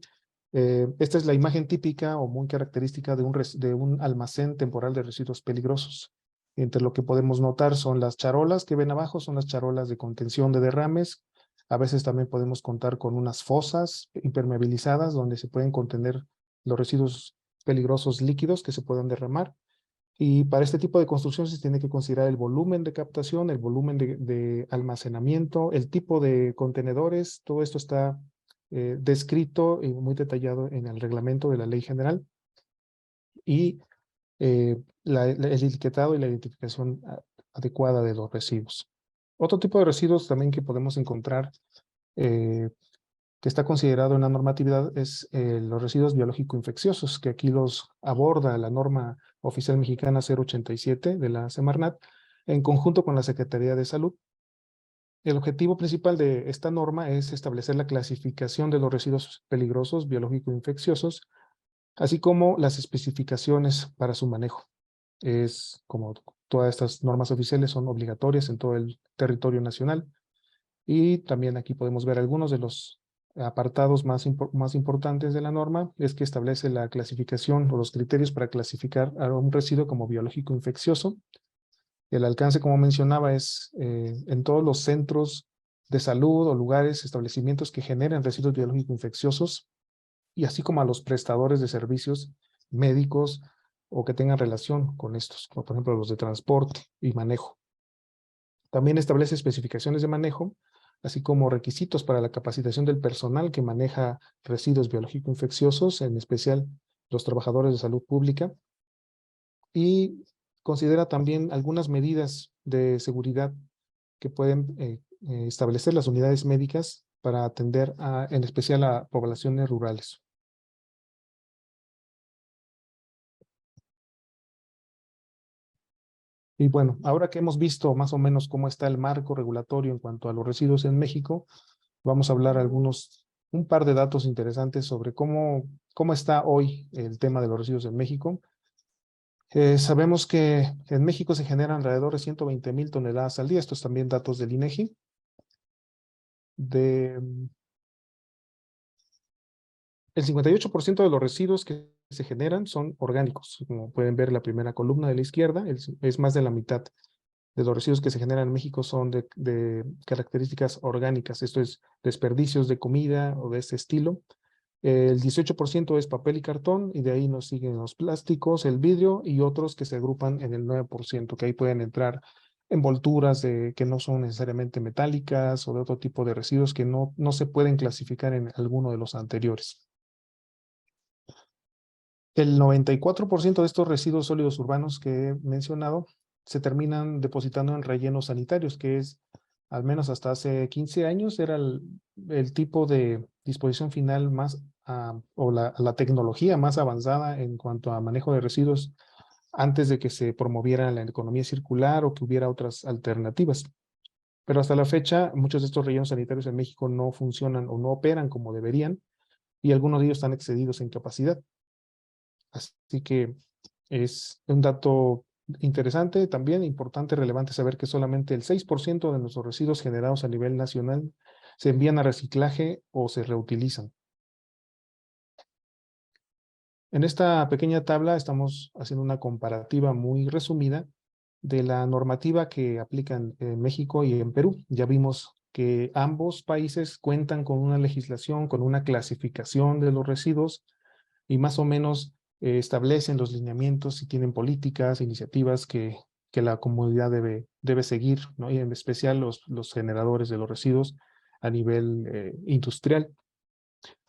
esta es la imagen típica o muy característica de un almacén temporal de residuos peligrosos. Entre lo que podemos notar son las charolas que ven abajo, son las charolas de contención de derrames. A veces también podemos contar con unas fosas impermeabilizadas donde se pueden contener los residuos peligrosos líquidos que se puedan derramar. Y para este tipo de construcción se tiene que considerar el volumen de captación, el volumen de almacenamiento, el tipo de contenedores. Todo esto está descrito y muy detallado en el reglamento de la Ley General. Y el etiquetado y la identificación adecuada de los residuos. Otro tipo de residuos también que podemos encontrar que está considerado en la normatividad es los residuos biológico-infecciosos, que aquí los aborda la norma oficial mexicana 087 de la Semarnat, en conjunto con la Secretaría de Salud. El objetivo principal de esta norma es establecer la clasificación de los residuos peligrosos biológico-infecciosos, así como las especificaciones para su manejo. Es como todas estas normas oficiales son obligatorias en todo el territorio nacional. Y también aquí podemos ver algunos de los apartados más importantes de la norma, es que establece la clasificación o los criterios para clasificar a un residuo como biológico infeccioso. El alcance, como mencionaba, es en todos los centros de salud o lugares, establecimientos que generen residuos biológicos infecciosos, y así como a los prestadores de servicios médicos o que tengan relación con estos, como por ejemplo los de transporte y manejo. También establece especificaciones de manejo, así como requisitos para la capacitación del personal que maneja residuos biológico-infecciosos, en especial los trabajadores de salud pública, y considera también algunas medidas de seguridad que pueden establecer las unidades médicas para atender en especial a poblaciones rurales. Y bueno, ahora que hemos visto más o menos cómo está el marco regulatorio en cuanto a los residuos en México, vamos a hablar un par de datos interesantes sobre cómo está hoy el tema de los residuos en México. Sabemos que en México se generan alrededor de 120,000 toneladas al día. Estos también datos del INEGI. El 58% de los residuos que se generan son orgánicos. Como pueden ver, la primera columna de la izquierda es más de la mitad de los residuos que se generan en México son de características orgánicas. Esto es desperdicios de comida o de este estilo. El 18% es papel y cartón, y de ahí nos siguen los plásticos, el vidrio y otros que se agrupan en el 9%, que ahí pueden entrar envolturas que no son necesariamente metálicas o de otro tipo de residuos que no se pueden clasificar en alguno de los anteriores. El 94% de estos residuos sólidos urbanos que he mencionado se terminan depositando en rellenos sanitarios, que es, al menos hasta hace 15 años, era el tipo de disposición final más, o la tecnología más avanzada en cuanto a manejo de residuos antes de que se promoviera la economía circular o que hubiera otras alternativas. Pero hasta la fecha, muchos de estos rellenos sanitarios en México no funcionan o no operan como deberían, y algunos de ellos están excedidos en capacidad. Así que es un dato interesante también, importante, relevante saber que solamente el 6% de nuestros residuos generados a nivel nacional se envían a reciclaje o se reutilizan. En esta pequeña tabla estamos haciendo una comparativa muy resumida de la normativa que aplican en México y en Perú. Ya vimos que ambos países cuentan con una legislación, con una clasificación de los residuos y más o menos establecen los lineamientos y tienen políticas, iniciativas que la comunidad debe seguir, ¿no? Y en especial los generadores de los residuos a nivel industrial.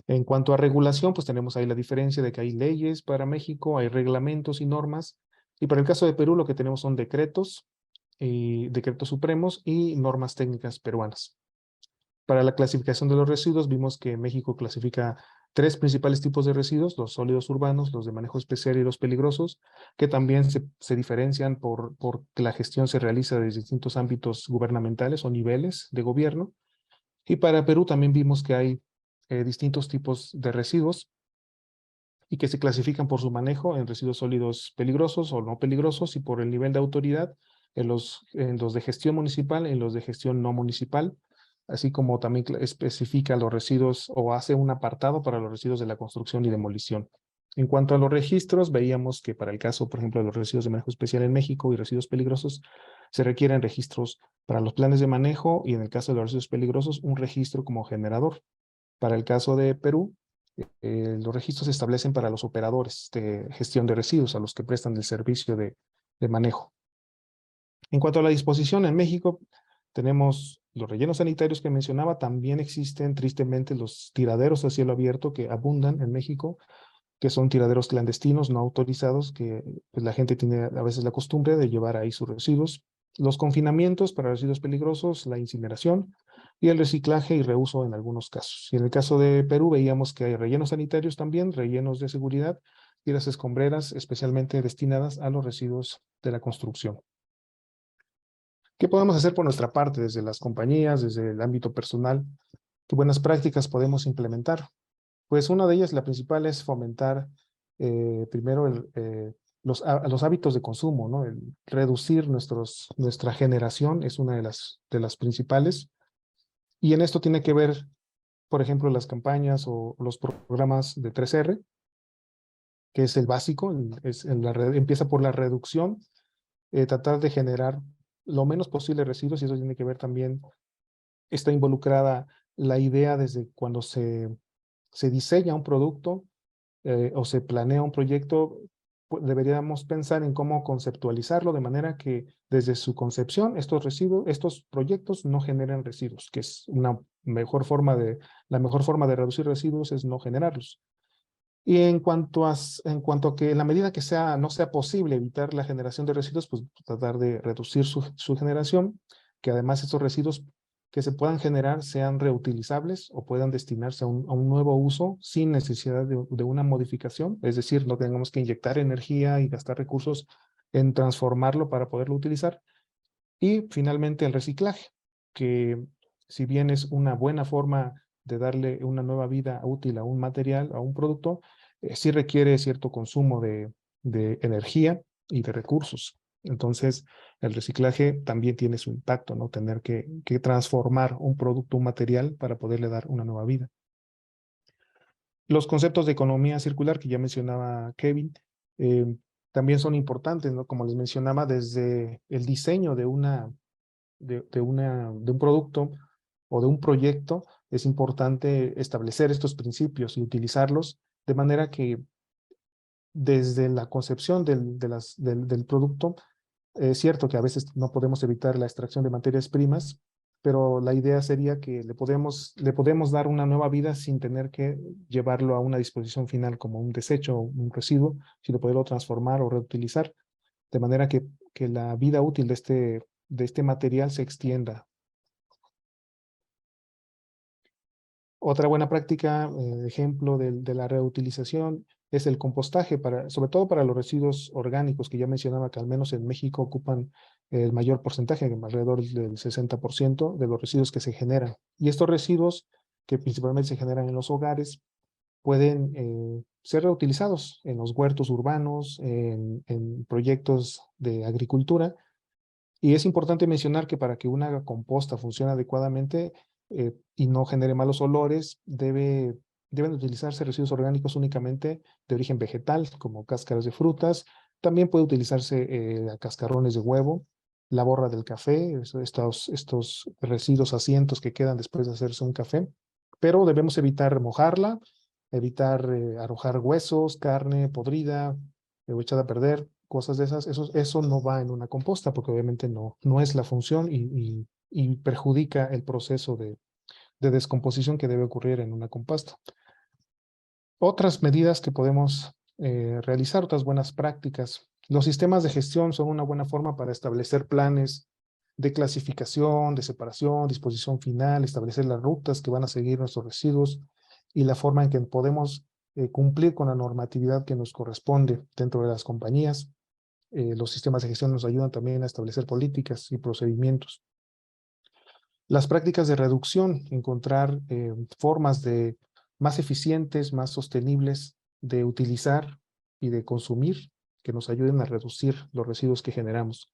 En cuanto a regulación, pues tenemos ahí la diferencia de que hay leyes para México, hay reglamentos y normas, y para el caso de Perú lo que tenemos son decretos, decretos supremos y normas técnicas peruanas. Para la clasificación de los residuos, vimos que México clasifica 3 principales tipos de residuos: los sólidos urbanos, los de manejo especial y los peligrosos, que también se diferencian porque la gestión se realiza desde distintos ámbitos gubernamentales o niveles de gobierno. Y para Perú también vimos que hay distintos tipos de residuos y que se clasifican por su manejo en residuos sólidos peligrosos o no peligrosos y por el nivel de autoridad en los de gestión municipal, en los de gestión no municipal, así como también especifica los residuos o hace un apartado para los residuos de la construcción y demolición. En cuanto a los registros, veíamos que para el caso, por ejemplo, de los residuos de manejo especial en México y residuos peligrosos, se requieren registros para los planes de manejo y en el caso de los residuos peligrosos, un registro como generador. Para el caso de Perú, los registros se establecen para los operadores de gestión de residuos, a los que prestan el servicio de manejo. En cuanto a la disposición, en México tenemos los rellenos sanitarios que mencionaba, también existen tristemente los tiraderos a cielo abierto que abundan en México, que son tiraderos clandestinos no autorizados, que pues, la gente tiene a veces la costumbre de llevar ahí sus residuos. Los confinamientos para residuos peligrosos, la incineración y el reciclaje y reuso en algunos casos. Y en el caso de Perú veíamos que hay rellenos sanitarios también, rellenos de seguridad y las escombreras especialmente destinadas a los residuos de la construcción. ¿Qué podemos hacer por nuestra parte desde las compañías, desde el ámbito personal? ¿Qué buenas prácticas podemos implementar? Pues una de ellas, la principal, es fomentar primero los hábitos de consumo, ¿no? El reducir nuestra generación es una de las principales. Y en esto tiene que ver, por ejemplo, las campañas o los programas de 3R, que es el básico, empieza por la reducción, tratar de generar lo menos posible residuos, y eso tiene que ver también, está involucrada la idea desde cuando se diseña un producto o se planea un proyecto, deberíamos pensar en cómo conceptualizarlo de manera que desde su concepción estos proyectos no generen residuos, que es la mejor forma de reducir residuos es no generarlos. Y en cuanto a que en la medida que no sea posible evitar la generación de residuos, pues tratar de reducir su generación, que además estos residuos que se puedan generar sean reutilizables o puedan destinarse a un nuevo uso sin necesidad de una modificación, es decir, no tengamos que inyectar energía y gastar recursos en transformarlo para poderlo utilizar. Y finalmente el reciclaje, que si bien es una buena forma de darle una nueva vida útil a un material, a un producto, sí requiere cierto consumo de energía y de recursos. Entonces, el reciclaje también tiene su impacto, ¿no? Tener que transformar un producto, un material, para poderle dar una nueva vida. Los conceptos de economía circular que ya mencionaba Kevin, también son importantes, ¿no? Como les mencionaba, desde el diseño de un producto o de un proyecto, es importante establecer estos principios y utilizarlos de manera que desde la concepción del producto, es cierto que a veces no podemos evitar la extracción de materias primas, pero la idea sería que le podemos dar una nueva vida sin tener que llevarlo a una disposición final como un desecho o un residuo, sino poderlo transformar o reutilizar, de manera que la vida útil de este material se extienda. Otra buena práctica, ejemplo de la reutilización, es el compostaje, sobre todo para los residuos orgánicos, que ya mencionaba que al menos en México ocupan el mayor porcentaje, alrededor del 60% de los residuos que se generan. Y estos residuos, que principalmente se generan en los hogares, pueden ser reutilizados en los huertos urbanos, en proyectos de agricultura. Y es importante mencionar que para que una composta funcione adecuadamente y no genere malos olores, deben utilizarse residuos orgánicos únicamente de origen vegetal, como cáscaras de frutas. También puede utilizarse cascarones de huevo, la borra del café, estos residuos asientos que quedan después de hacerse un café. Pero debemos evitar mojarla, evitar arrojar huesos, carne podrida o echada a perder, cosas de esas. Eso no va en una composta porque obviamente no es la función y perjudica el proceso de descomposición que debe ocurrir en una composta. Otras medidas que podemos realizar, otras buenas prácticas. Los sistemas de gestión son una buena forma para establecer planes de clasificación, de separación, disposición final, establecer las rutas que van a seguir nuestros residuos y la forma en que podemos cumplir con la normatividad que nos corresponde dentro de las compañías. Los sistemas de gestión nos ayudan también a establecer políticas y procedimientos. Las prácticas de reducción, encontrar formas más eficientes, más sostenibles de utilizar y de consumir que nos ayuden a reducir los residuos que generamos.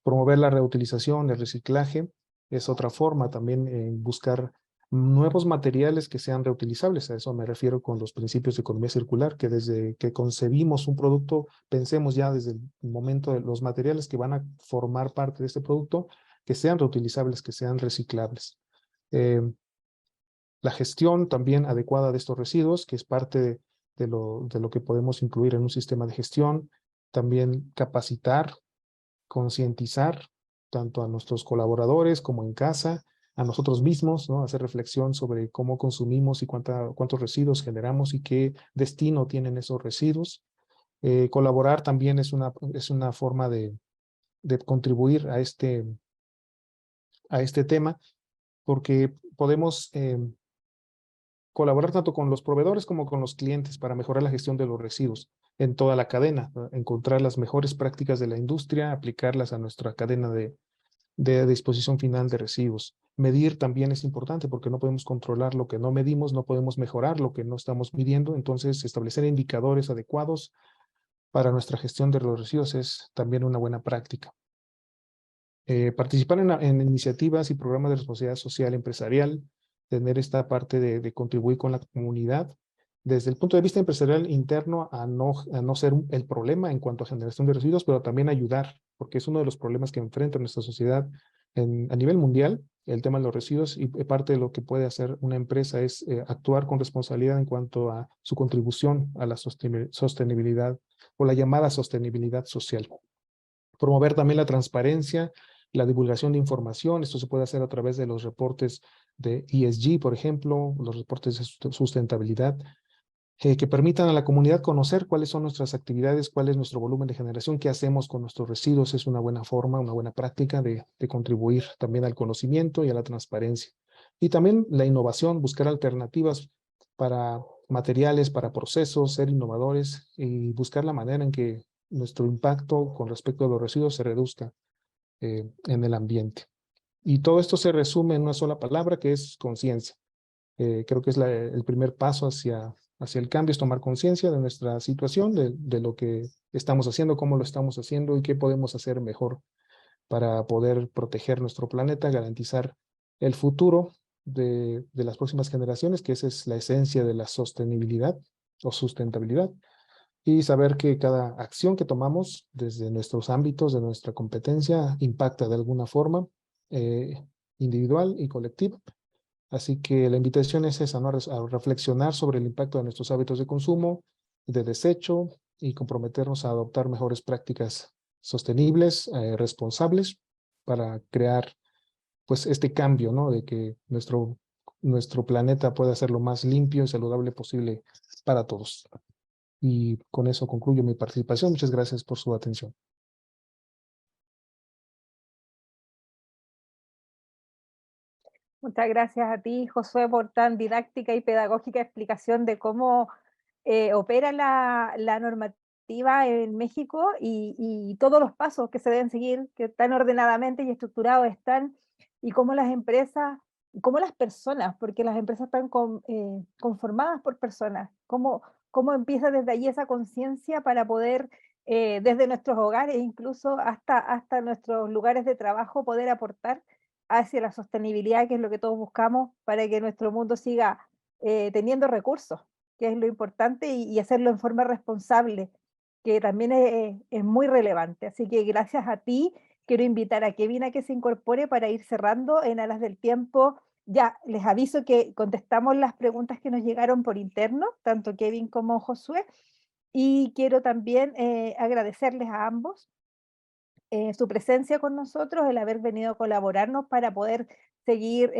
Promover la reutilización, el reciclaje, es otra forma también en buscar nuevos materiales que sean reutilizables. A eso me refiero con los principios de economía circular, que desde que concebimos un producto, pensemos ya desde el momento de los materiales que van a formar parte de este producto, que sean reutilizables, que sean reciclables. La gestión también adecuada de estos residuos, que es parte de lo que podemos incluir en un sistema de gestión. También capacitar, concientizar tanto a nuestros colaboradores como en casa, a nosotros mismos, ¿no? Hacer reflexión sobre cómo consumimos y cuántos residuos generamos y qué destino tienen esos residuos. Colaborar también es una forma de contribuir a este tema, porque podemos colaborar tanto con los proveedores como con los clientes para mejorar la gestión de los residuos en toda la cadena, ¿no? Encontrar las mejores prácticas de la industria, aplicarlas a nuestra cadena de disposición final de residuos. Medir también es importante porque no podemos controlar lo que no medimos, no podemos mejorar lo que no estamos midiendo, entonces establecer indicadores adecuados para nuestra gestión de los residuos es también una buena práctica. Participar en iniciativas y programas de responsabilidad social empresarial, tener esta parte de contribuir con la comunidad, desde el punto de vista empresarial interno a no ser el problema en cuanto a generación de residuos, pero también ayudar, porque es uno de los problemas que enfrenta nuestra sociedad a nivel mundial, el tema de los residuos, y parte de lo que puede hacer una empresa es actuar con responsabilidad en cuanto a su contribución a la sostenibilidad o la llamada sostenibilidad social. Promover también la transparencia, la divulgación de información. Esto se puede hacer a través de los reportes de ESG, por ejemplo, los reportes de sustentabilidad, que permitan a la comunidad conocer cuáles son nuestras actividades, cuál es nuestro volumen de generación, qué hacemos con nuestros residuos. Es una buena forma, una buena práctica de contribuir también al conocimiento y a la transparencia. Y también la innovación, buscar alternativas para materiales, para procesos, ser innovadores y buscar la manera en que nuestro impacto con respecto a los residuos se reduzca en el ambiente. Y todo esto se resume en una sola palabra que es conciencia. Creo que es el primer paso hacia el cambio, es tomar conciencia de nuestra situación, de lo que estamos haciendo, cómo lo estamos haciendo y qué podemos hacer mejor para poder proteger nuestro planeta, garantizar el futuro de las próximas generaciones, que esa es la esencia de la sostenibilidad o sustentabilidad, y saber que cada acción que tomamos desde nuestros ámbitos, de nuestra competencia, impacta de alguna forma individual y colectiva. Así que la invitación es esa, ¿no? A reflexionar sobre el impacto de nuestros hábitos de consumo, de desecho y comprometernos a adoptar mejores prácticas sostenibles, responsables, para crear pues este cambio, ¿no? De que nuestro planeta pueda ser lo más limpio y saludable posible para todos. Y con eso concluyo mi participación. Muchas gracias por su atención. Muchas gracias a ti, Josué, por tan didáctica y pedagógica explicación de cómo opera la normativa en México y todos los pasos que se deben seguir, que tan ordenadamente y estructurados están, y cómo las empresas cómo las personas, porque las empresas están conformadas por personas, cómo empieza desde allí esa conciencia para poder, desde nuestros hogares, incluso hasta nuestros lugares de trabajo, poder aportar hacia la sostenibilidad, que es lo que todos buscamos, para que nuestro mundo siga teniendo recursos, que es lo importante, y hacerlo en forma responsable, que también es muy relevante. Así que gracias a ti. Quiero invitar a Kevin a que se incorpore para ir cerrando en aras del tiempo. Ya, les aviso que contestamos las preguntas que nos llegaron por interno, tanto Kevin como Josué, y quiero también agradecerles a ambos su presencia con nosotros, el haber venido a colaborarnos para poder seguir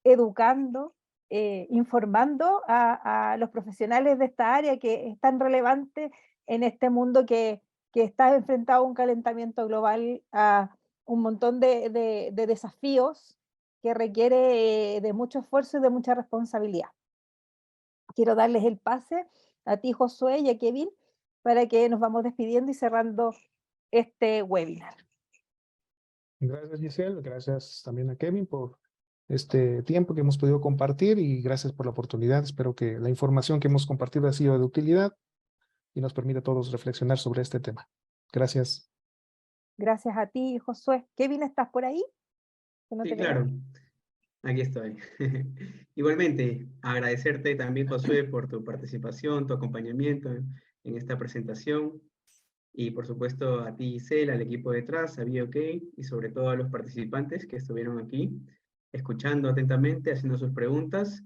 educando, informando a los profesionales de esta área que es tan relevante en este mundo que está enfrentado a un calentamiento global, a un montón de desafíos que requiere de mucho esfuerzo y de mucha responsabilidad. Quiero darles el pase a ti, Josué, y a Kevin, para que nos vamos despidiendo y cerrando este webinar. Gracias, Giselle. Gracias también a Kevin por este tiempo que hemos podido compartir y gracias por la oportunidad. Espero que la información que hemos compartido ha sido de utilidad y nos permite a todos reflexionar sobre este tema. Gracias. Gracias a ti, Josué. Kevin, ¿estás por ahí? Que no Sí, te veo. claro, aquí estoy. Igualmente, agradecerte también, Josué, por tu participación, tu acompañamiento en esta presentación. Y por supuesto a ti, Giselle, al equipo detrás, a BOK y sobre todo a los participantes que estuvieron aquí, escuchando atentamente, haciendo sus preguntas.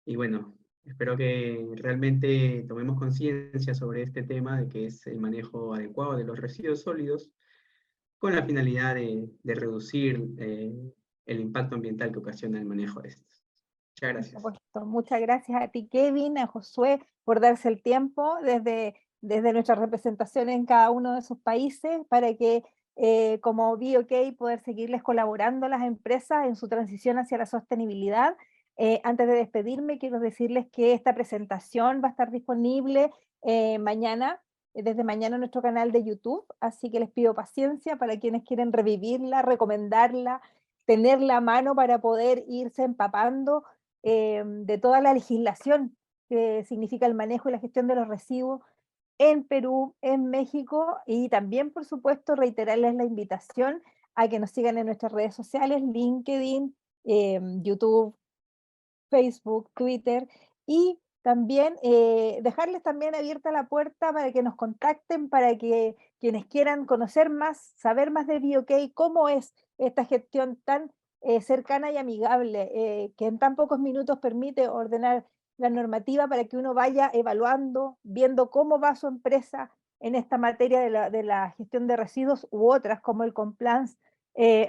Y bueno, espero que realmente tomemos conciencia sobre este tema de que es el manejo adecuado de los residuos sólidos con la finalidad de reducir el impacto ambiental que ocasiona el manejo de estos. Muchas Por gracias. supuesto. Muchas gracias a ti, Kevin, a Josué, por darse el tiempo desde nuestra representación en cada uno de sus países para que, como BOK, poder seguirles colaborando a las empresas en su transición hacia la sostenibilidad. Antes de despedirme, quiero decirles que esta presentación va a estar disponible mañana, desde mañana en nuestro canal de YouTube, así que les pido paciencia para quienes quieren revivirla, recomendarla, tenerla a mano para poder irse empapando de toda la legislación que significa el manejo y la gestión de los residuos en Perú, en México, y también, por supuesto, reiterarles la invitación a que nos sigan en nuestras redes sociales, LinkedIn, YouTube, Facebook, Twitter, y también dejarles también abierta la puerta para que nos contacten, para que quienes quieran conocer más, saber más de BOK, cómo es esta gestión tan cercana y amigable, que en tan pocos minutos permite ordenar la normativa para que uno vaya evaluando, viendo cómo va su empresa en esta materia de la gestión de residuos u otras, como el compliance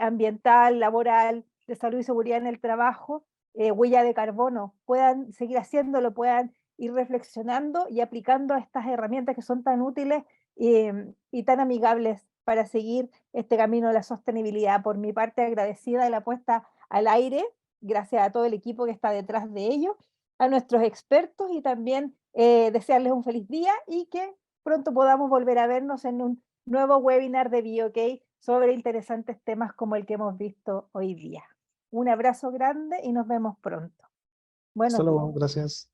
ambiental, laboral, de salud y seguridad en el trabajo, huella de carbono, puedan seguir haciéndolo, puedan ir reflexionando y aplicando estas herramientas que son tan útiles y tan amigables para seguir este camino de la sostenibilidad. Por mi parte, agradecida de la puesta al aire, gracias a todo el equipo que está detrás de ello, a nuestros expertos y también desearles un feliz día y que pronto podamos volver a vernos en un nuevo webinar de BOK sobre interesantes temas como el que hemos visto hoy día. Un abrazo grande y nos vemos pronto. Hasta Buenos días. luego. Gracias.